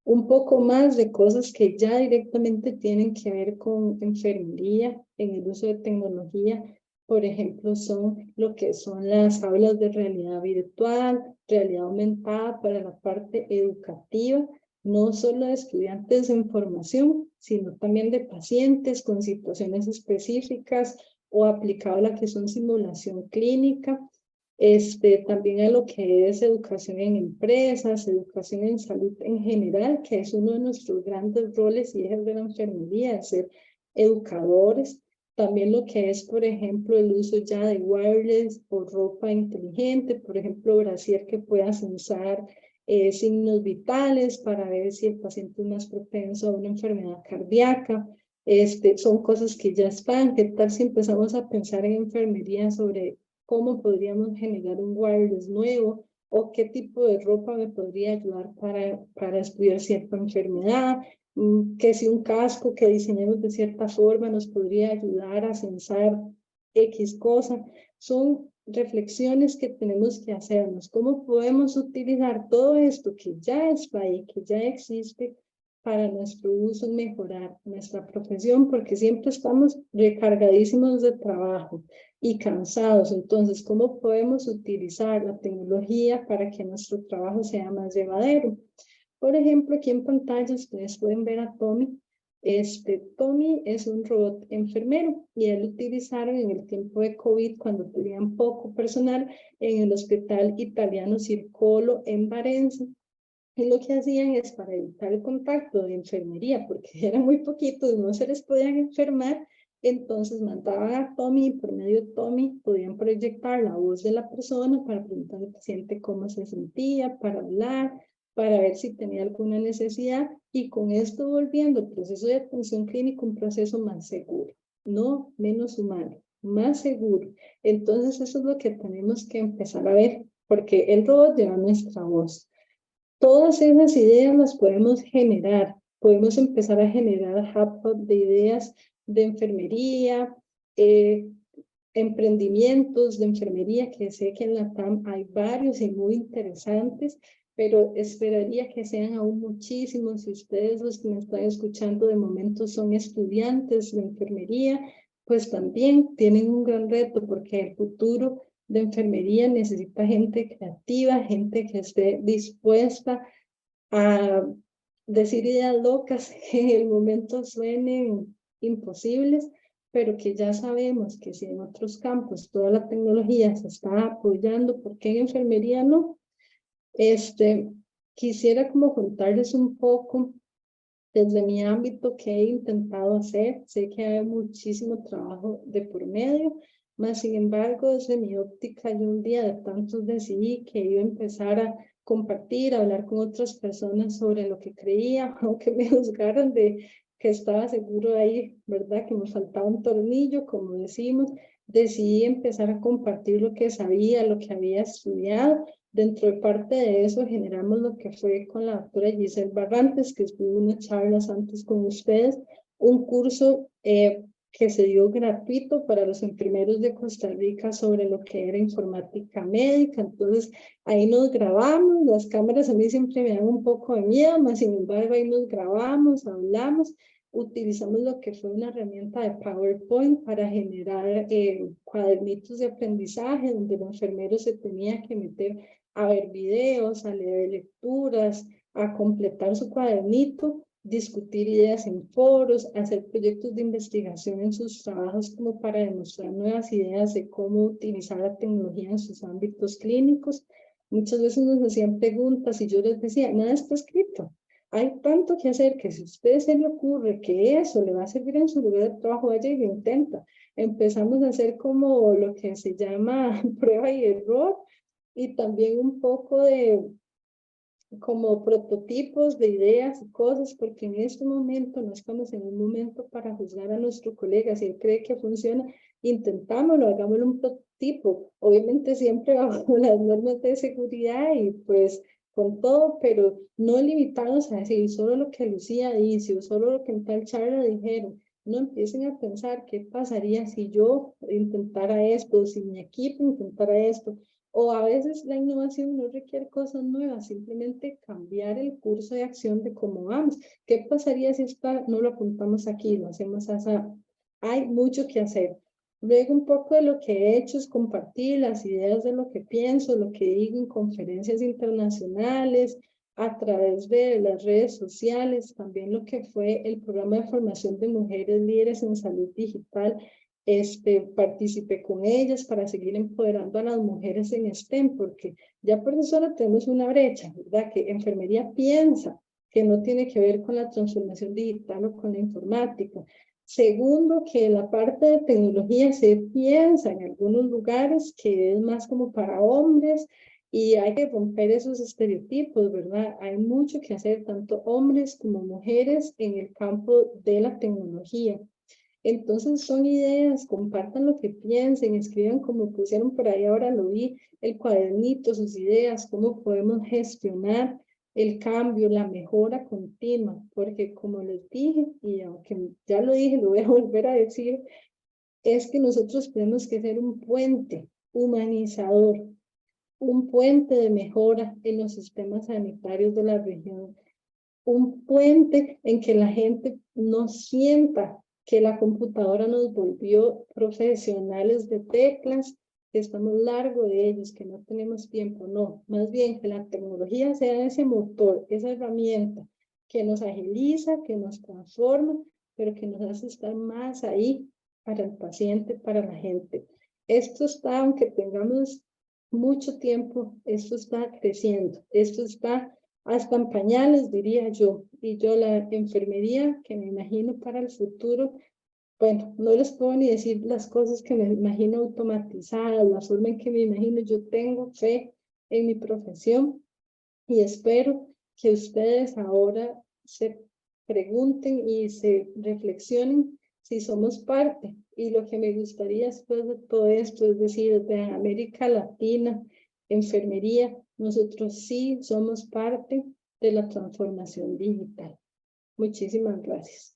Un poco más de cosas que ya directamente tienen que ver con enfermería en el uso de tecnología. por ejemplo, son lo que son las aulas de realidad virtual, realidad aumentada para la parte educativa, no solo de estudiantes en formación, sino también de pacientes con situaciones específicas o aplicado a la que son simulación clínica. También a lo que es educación en empresas, educación en salud en general, que es uno de nuestros grandes roles y ejes de la enfermería, ser educadores. También lo que es, por ejemplo, el uso ya de wireless o ropa inteligente, por ejemplo, brasier que pueda sensar signos vitales para ver si el paciente es más propenso a una enfermedad cardíaca. Son cosas que ya están. ¿Qué tal si empezamos a pensar en enfermería sobre cómo podríamos generar un wireless nuevo o qué tipo de ropa me podría ayudar para estudiar cierta enfermedad? Que si un casco que diseñemos de cierta forma nos podría ayudar a censar X cosa. Son reflexiones que tenemos que hacernos. ¿Cómo podemos utilizar todo esto que ya está ahí, que ya existe, para nuestro uso y mejorar nuestra profesión? Porque siempre estamos recargadísimos de trabajo y cansados. Entonces, ¿cómo podemos utilizar la tecnología para que nuestro trabajo sea más llevadero? Por ejemplo, aquí en pantalla ustedes pueden ver a Tommy. Tommy es un robot enfermero y él lo utilizaron en el tiempo de COVID cuando tenían poco personal en el Hospital Italiano Circolo en Varese. Y lo que hacían es, para evitar el contacto de enfermería, porque eran muy poquitos, no se les podían enfermar, entonces mandaban a Tommy y por medio de Tommy podían proyectar la voz de la persona para preguntar al paciente cómo se sentía, para hablar, para ver si tenía alguna necesidad, y con esto volviendo el proceso de atención clínica un proceso más seguro, no menos humano, más seguro. Entonces eso es lo que tenemos que empezar a ver, porque el robot lleva nuestra voz. Todas esas ideas las podemos generar. Podemos empezar a generar hubs de ideas de enfermería, emprendimientos de enfermería, que sé que en la TAM hay varios y muy interesantes, pero esperaría que sean aún muchísimos. Si ustedes, los que me están escuchando de momento, son estudiantes de enfermería, pues también tienen un gran reto, porque el futuro de enfermería necesita gente creativa, gente que esté dispuesta a decir ideas locas que en el momento suenen imposibles, pero que ya sabemos que si en otros campos toda la tecnología se está apoyando, ¿por qué en enfermería no? Quisiera como contarles un poco desde mi ámbito que he intentado hacer. Sé que hay muchísimo trabajo de por medio, mas sin embargo, desde mi óptica, yo un día de tantos decidí que iba a empezar a compartir, a hablar con otras personas sobre lo que creía, aunque me juzgaron de que estaba seguro ahí, ¿verdad? Que me faltaba un tornillo, como decimos. Decidí empezar a compartir lo que sabía, lo que había estudiado. Dentro de parte de eso generamos lo que fue con la doctora Giselle Barrantes, que estuvo unas charlas antes con ustedes, un curso que se dio gratuito para los enfermeros de Costa Rica sobre lo que era informática médica. Entonces ahí nos grabamos, las cámaras a mí siempre me dan un poco de miedo, mas sin embargo ahí nos grabamos, hablamos, utilizamos lo que fue una herramienta de PowerPoint para generar cuadernitos de aprendizaje donde el enfermero se tenía que meter a ver videos, a leer lecturas, a completar su cuadernito, discutir ideas en foros, hacer proyectos de investigación en sus trabajos como para demostrar nuevas ideas de cómo utilizar la tecnología en sus ámbitos clínicos. Muchas veces nos hacían preguntas y yo les decía, nada está escrito. Hay tanto que hacer que si a usted se le ocurre que eso le va a servir en su lugar de trabajo, vaya y lo intenta. Empezamos a hacer como lo que se llama prueba y error, y también un poco de como prototipos de ideas y cosas, porque en este momento no estamos en un momento para juzgar a nuestro colega. Si él cree que funciona, intentámoslo, hagámoslo un prototipo, obviamente siempre bajo las normas de seguridad y pues con todo, pero no limitarnos a decir solo lo que Lucía dice o solo lo que en tal charla dijeron. No empiecen a pensar qué pasaría si yo intentara esto, si mi equipo intentara esto. O a veces la innovación no requiere cosas nuevas, simplemente cambiar el curso de acción de cómo vamos. ¿Qué pasaría si no lo apuntamos aquí, lo hacemos así? Hay mucho que hacer. Luego un poco de lo que he hecho es compartir las ideas de lo que pienso, lo que digo en conferencias internacionales, a través de las redes sociales, también lo que fue el programa de formación de mujeres líderes en salud digital. Participé con ellas para seguir empoderando a las mujeres en STEM, porque ya por eso ahora tenemos una brecha, ¿verdad? Que enfermería piensa que no tiene que ver con la transformación digital o con la informática. Segundo, que la parte de tecnología se piensa en algunos lugares que es más como para hombres y hay que romper esos estereotipos, ¿verdad? Hay mucho que hacer, tanto hombres como mujeres, en el campo de la tecnología. Entonces son ideas, compartan lo que piensen, escriban como pusieron por ahí, ahora lo vi, el cuadernito, sus ideas, cómo podemos gestionar el cambio, la mejora continua, porque como les dije, y aunque ya lo dije, lo voy a volver a decir, es que nosotros tenemos que ser un puente humanizador, un puente de mejora en los sistemas sanitarios de la región, un puente en que la gente no sienta que la computadora nos volvió profesionales de teclas, que estamos largo de ellos, que no tenemos tiempo, no, más bien que la tecnología sea ese motor, esa herramienta que nos agiliza, que nos transforma, pero que nos hace estar más ahí para el paciente, para la gente. Esto está, aunque tengamos mucho tiempo, esto está creciendo, esto está hasta en pañales, diría yo. Y yo la enfermería que me imagino para el futuro, bueno, no les puedo ni decir las cosas que me imagino automatizadas, la forma en que me imagino. Yo tengo fe en mi profesión y espero que ustedes ahora se pregunten y se reflexionen si somos parte. Y lo que me gustaría después de todo esto es decir, de América Latina, enfermería, nosotros sí somos parte de la transformación digital. Muchísimas gracias.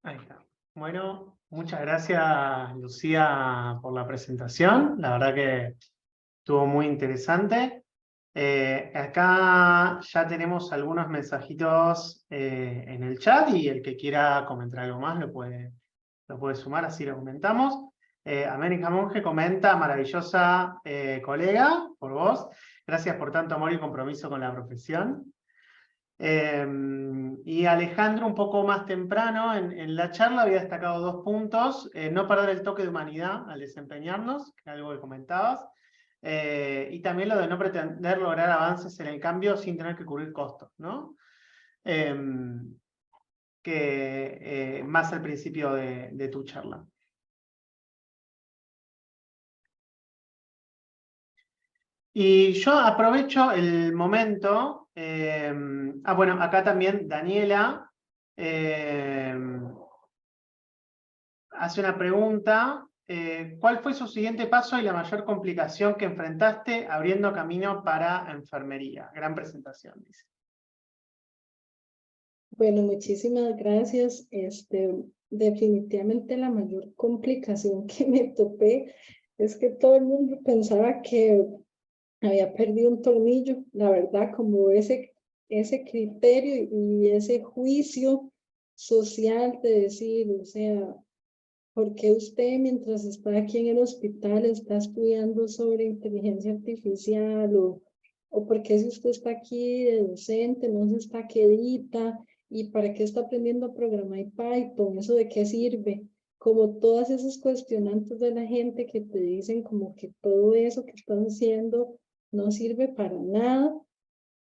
Ahí está. Bueno, muchas gracias, Lucía, por la presentación. La verdad que estuvo muy interesante. Acá ya tenemos algunos mensajitos en el chat y el que quiera comentar algo más lo puede sumar, así lo comentamos. América Monge comenta, maravillosa colega, por vos. Gracias por tanto amor y compromiso con la profesión. Y Alejandro, un poco más temprano en la charla, había destacado 2 puntos. No perder el toque de humanidad al desempeñarnos, que es algo que comentabas. Y también lo de no pretender lograr avances en el cambio sin tener que cubrir costos, ¿no? Más al principio de tu charla. Y yo aprovecho el momento, bueno, acá también Daniela hace una pregunta, ¿cuál fue su siguiente paso y la mayor complicación que enfrentaste abriendo camino para enfermería? Gran presentación, dice. Bueno, muchísimas gracias. Definitivamente la mayor complicación que me topé es que todo el mundo pensaba que había perdido un tornillo, la verdad, como ese criterio y ese juicio social de decir, o sea, ¿por qué usted mientras está aquí en el hospital está estudiando sobre inteligencia artificial? ¿O por qué si usted está aquí de docente no se está quedita? ¿Y para qué está aprendiendo a programar Python? ¿Eso de qué sirve? Como todas esas cuestionantes de la gente que te dicen como que todo eso que estás haciendo no sirve para nada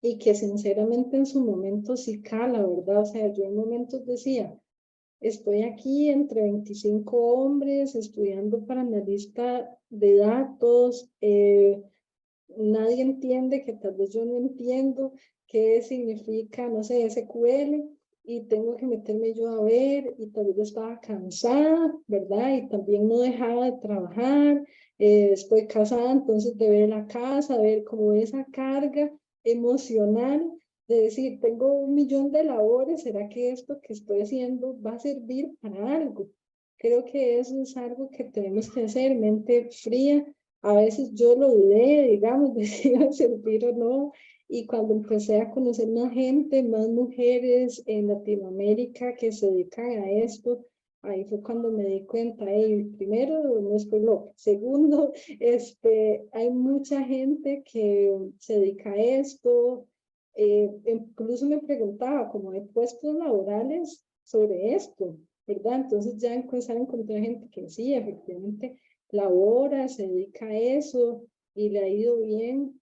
y que sinceramente en su momento sí cala, ¿verdad? O sea, yo en momentos decía, estoy aquí entre 25 hombres estudiando para analista de datos, nadie entiende que tal vez yo no entiendo qué significa, no sé, SQL, y tengo que meterme yo a ver, y tal vez yo estaba cansada, ¿verdad? Y también no dejaba de trabajar, estoy casada, entonces de ver la casa, de ver como esa carga emocional, de decir, tengo 1.000.000 de labores, ¿será que esto que estoy haciendo va a servir para algo? Creo que eso es algo que tenemos que hacer, mente fría, A veces yo lo dudé, digamos, de si iba a servir o no, y cuando empecé a conocer más gente, más mujeres en Latinoamérica que se dedican a esto, ahí fue cuando me di cuenta, primero, no estoy loca, segundo, hay mucha gente que se dedica a esto, incluso me preguntaba, como hay puestos laborales sobre esto, ¿verdad? Entonces ya empezaron a encontrar gente que sí, efectivamente labora, se dedica a eso y le ha ido bien,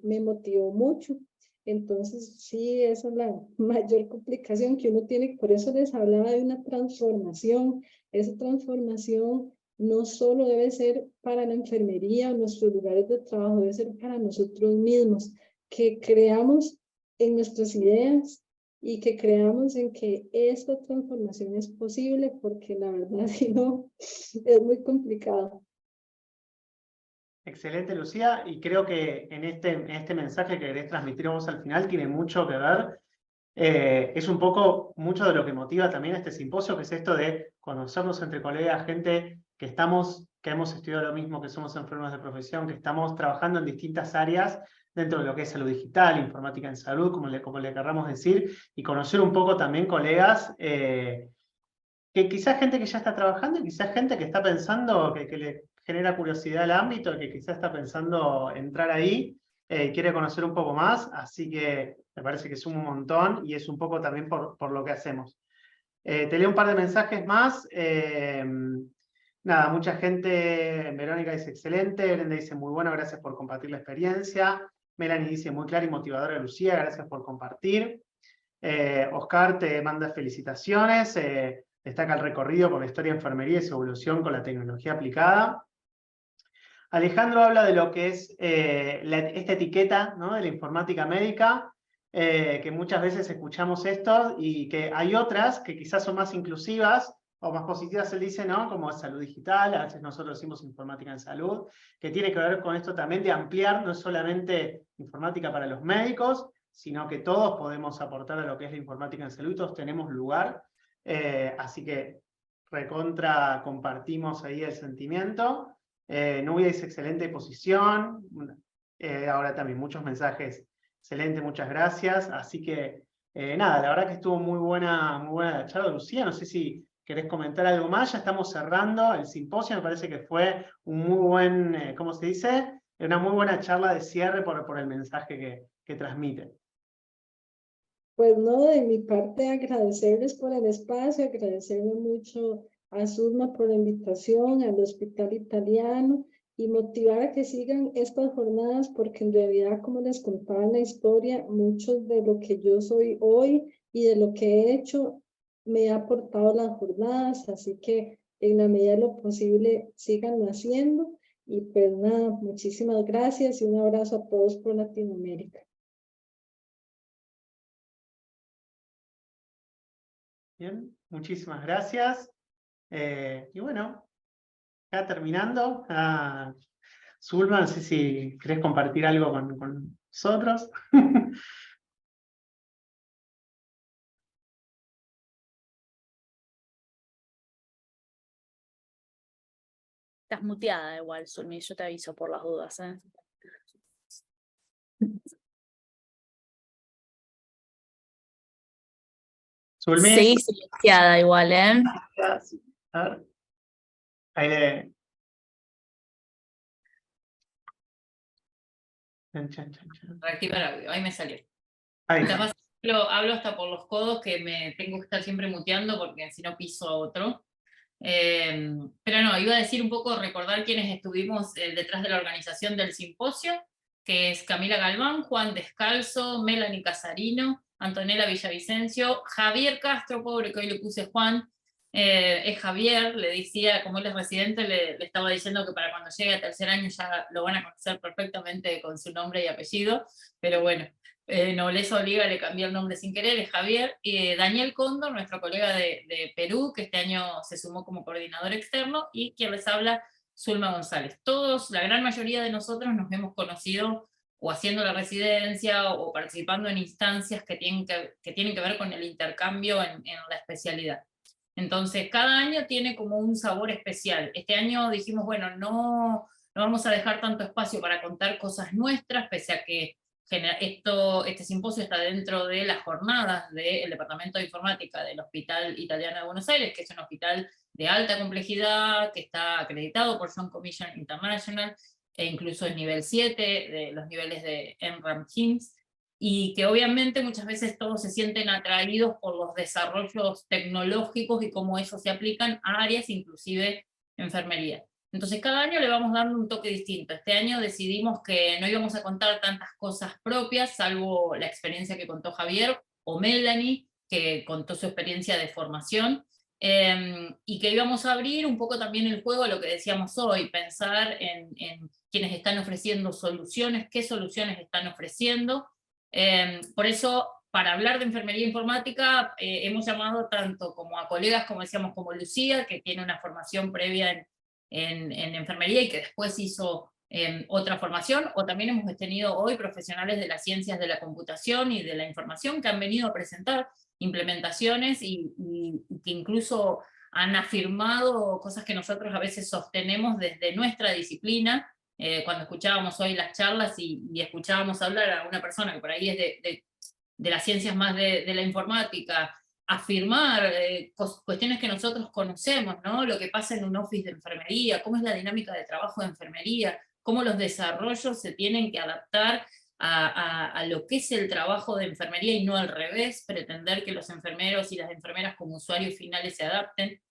me motivó mucho. Entonces, sí, esa es la mayor complicación que uno tiene. Por eso les hablaba de una transformación. Esa transformación no solo debe ser para la enfermería o nuestros lugares de trabajo, debe ser para nosotros mismos, que creamos en nuestras ideas y que creamos en que esta transformación es posible, porque la verdad, si no, es muy complicado. Excelente, Lucía, y creo que en este mensaje que querés transmitir vos al final tiene mucho que ver. Es un poco mucho de lo que motiva también este simposio, que es esto de conocernos entre colegas, gente que hemos estudiado lo mismo, que somos enfermeros de profesión, que estamos trabajando en distintas áreas dentro de lo que es salud digital, informática en salud, como le querramos decir, y conocer un poco también colegas, que quizás gente que ya está trabajando y quizás gente que está pensando, que le genera curiosidad el ámbito, que quizás está pensando entrar ahí, quiere conocer un poco más, así que me parece que es un montón y es un poco también por lo que hacemos. Te leo un par de mensajes más. Nada, mucha gente, Verónica dice excelente, Brenda dice muy bueno, gracias por compartir la experiencia. Melanie dice muy clara y motivadora, Lucía, gracias por compartir. Oscar te manda felicitaciones, destaca el recorrido por la historia de enfermería y su evolución con la tecnología aplicada. Alejandro habla de lo que es esta etiqueta, ¿no?, de la informática médica, que muchas veces escuchamos esto y que hay otras que quizás son más inclusivas o más positivas, él dice, ¿no?, como salud digital, a veces nosotros decimos informática en salud, que tiene que ver con esto también de ampliar no solamente informática para los médicos, sino que todos podemos aportar a lo que es la informática en salud, todos tenemos lugar, así que recontra compartimos ahí el sentimiento. Nubia dice excelente posición, ahora también muchos mensajes, excelente, muchas gracias, así que nada, la verdad que estuvo muy buena la charla, Lucía, no sé si querés comentar algo más, ya estamos cerrando el simposio, me parece que fue un muy buen, ¿cómo se dice? Una muy buena charla de cierre por el mensaje que transmite. Pues no, de mi parte agradecerles por el espacio, agradecerle mucho a Zulma por la invitación, al Hospital Italiano, y motivar a que sigan estas jornadas, porque en realidad, como les contaba en la historia, mucho de lo que yo soy hoy y de lo que he hecho me ha aportado las jornadas, así que en la medida de lo posible sigan haciendo, y pues nada, muchísimas gracias y un abrazo a todos por Latinoamérica. Bien, muchísimas gracias. Y bueno, ya terminando, Zulma, no sé si querés compartir algo con nosotros. Estás muteada igual, Zulmi, yo te aviso por las dudas, ¿eh? Zulmi. Sí, silenciada igual, ¿eh? A ver. Ahí le... Reactiva el audio, ahí me salió. Ahí. Capaz hablo hasta por los codos, que me tengo que estar siempre muteando porque si no piso a otro. Pero no, iba a decir un poco, recordar quiénes estuvimos detrás de la organización del simposio, que es Camila Galván, Juan Descalzo, Melanie Casarino, Antonella Villavicencio, Javier Castro, pobre que hoy le puse Juan, es Javier, le decía, como él es residente, le estaba diciendo que para cuando llegue a tercer año ya lo van a conocer perfectamente con su nombre y apellido, pero bueno, nobleza obliga, le cambié el nombre sin querer, es Javier. Daniel Cóndor, nuestro colega de Perú, que este año se sumó como coordinador externo, y quien les habla, Zulma González. Todos, la gran mayoría de nosotros nos hemos conocido o haciendo la residencia o participando en instancias que tienen que ver con el intercambio en la especialidad. Entonces, cada año tiene como un sabor especial. Este año dijimos, bueno, no no vamos a dejar tanto espacio para contar cosas nuestras, pese a que este simposio está dentro de las jornadas del Departamento de Informática del Hospital Italiano de Buenos Aires, que es un hospital de alta complejidad, que está acreditado por Joint Commission International, e incluso es nivel 7 de los niveles de NRAM HIMSS, y que obviamente muchas veces todos se sienten atraídos por los desarrollos tecnológicos y cómo esos se aplican a áreas, inclusive enfermería. Entonces cada año le vamos dando un toque distinto. Este año decidimos que no íbamos a contar tantas cosas propias, salvo la experiencia que contó Javier, o Melanie, que contó su experiencia de formación, y que íbamos a abrir un poco también el juego a lo que decíamos hoy, pensar en quienes están ofreciendo soluciones, qué soluciones están ofreciendo. Por eso, para hablar de enfermería informática, hemos llamado tanto como a colegas, como decíamos, como Lucía, que tiene una formación previa en enfermería y que después hizo otra formación, o también hemos tenido hoy profesionales de las ciencias de la computación y de la información que han venido a presentar implementaciones y que incluso han afirmado cosas que nosotros a veces sostenemos desde nuestra disciplina. Cuando escuchábamos hoy las charlas y escuchábamos hablar a una persona que por ahí es de las ciencias más de la informática, afirmar cuestiones que nosotros conocemos, ¿no? Lo que pasa en un office de enfermería, cómo es la dinámica de trabajo de enfermería, cómo los desarrollos se tienen que adaptar a lo que es el trabajo de enfermería y no al revés, pretender que los enfermeros y las enfermeras como usuarios finales se adapten.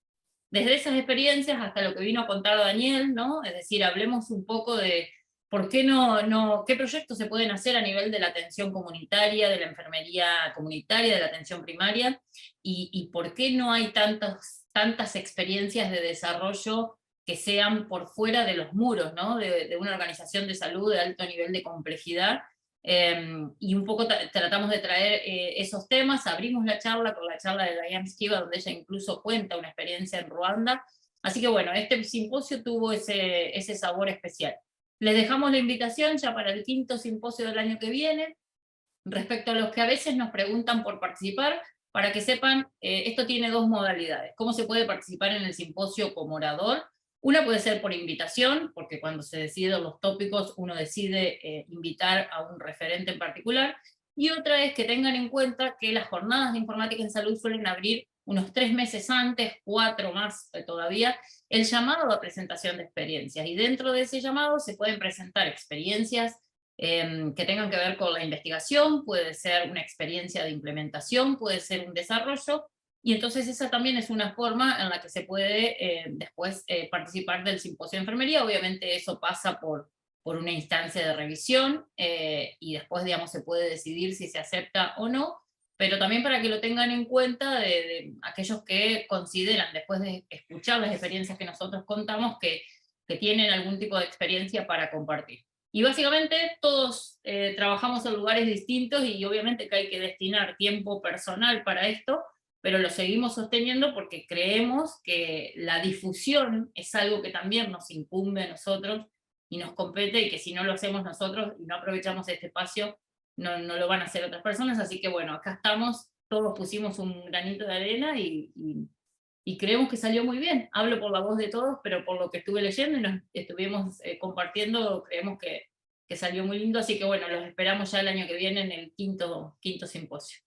Desde esas experiencias hasta lo que vino a contar Daniel, ¿no? Es decir, hablemos un poco de por qué qué proyectos se pueden hacer a nivel de la atención comunitaria, de la enfermería comunitaria, de la atención primaria, y por qué no hay tantas experiencias de desarrollo que sean por fuera de los muros, ¿no? De una organización de salud de alto nivel de complejidad. Y un poco tratamos de traer esos temas. Abrimos la charla con la charla de Diane Skiba, donde ella incluso cuenta una experiencia en Ruanda. Así que bueno, este simposio tuvo ese sabor especial. Les dejamos la invitación ya para el 5º simposio del año que viene. Respecto a los que a veces nos preguntan por participar, para que sepan, esto tiene 2 modalidades. ¿Cómo se puede participar en el simposio como orador? Una puede ser por invitación, porque cuando se deciden los tópicos uno decide invitar a un referente en particular, y otra es que tengan en cuenta que las jornadas de informática en salud suelen abrir unos 3 meses antes, 4 más todavía, el llamado a presentación de experiencias, y dentro de ese llamado se pueden presentar experiencias que tengan que ver con la investigación, puede ser una experiencia de implementación, puede ser un desarrollo, y entonces esa también es una forma en la que se puede después participar del simposio de enfermería. Obviamente eso pasa por una instancia de revisión, y después, digamos, se puede decidir si se acepta o no, pero también para que lo tengan en cuenta de aquellos que consideran, después de escuchar las experiencias que nosotros contamos, que tienen algún tipo de experiencia para compartir. Y básicamente todos trabajamos en lugares distintos, y obviamente que hay que destinar tiempo personal para esto, pero lo seguimos sosteniendo porque creemos que la difusión es algo que también nos incumbe a nosotros y nos compete, y que si no lo hacemos nosotros y no aprovechamos este espacio, no lo van a hacer otras personas. Así que bueno, acá estamos, todos pusimos un granito de arena y creemos que salió muy bien. Hablo por la voz de todos, pero por lo que estuve leyendo y nos estuvimos compartiendo, creemos que salió muy lindo. Así que bueno, los esperamos ya el año que viene en el quinto simposio.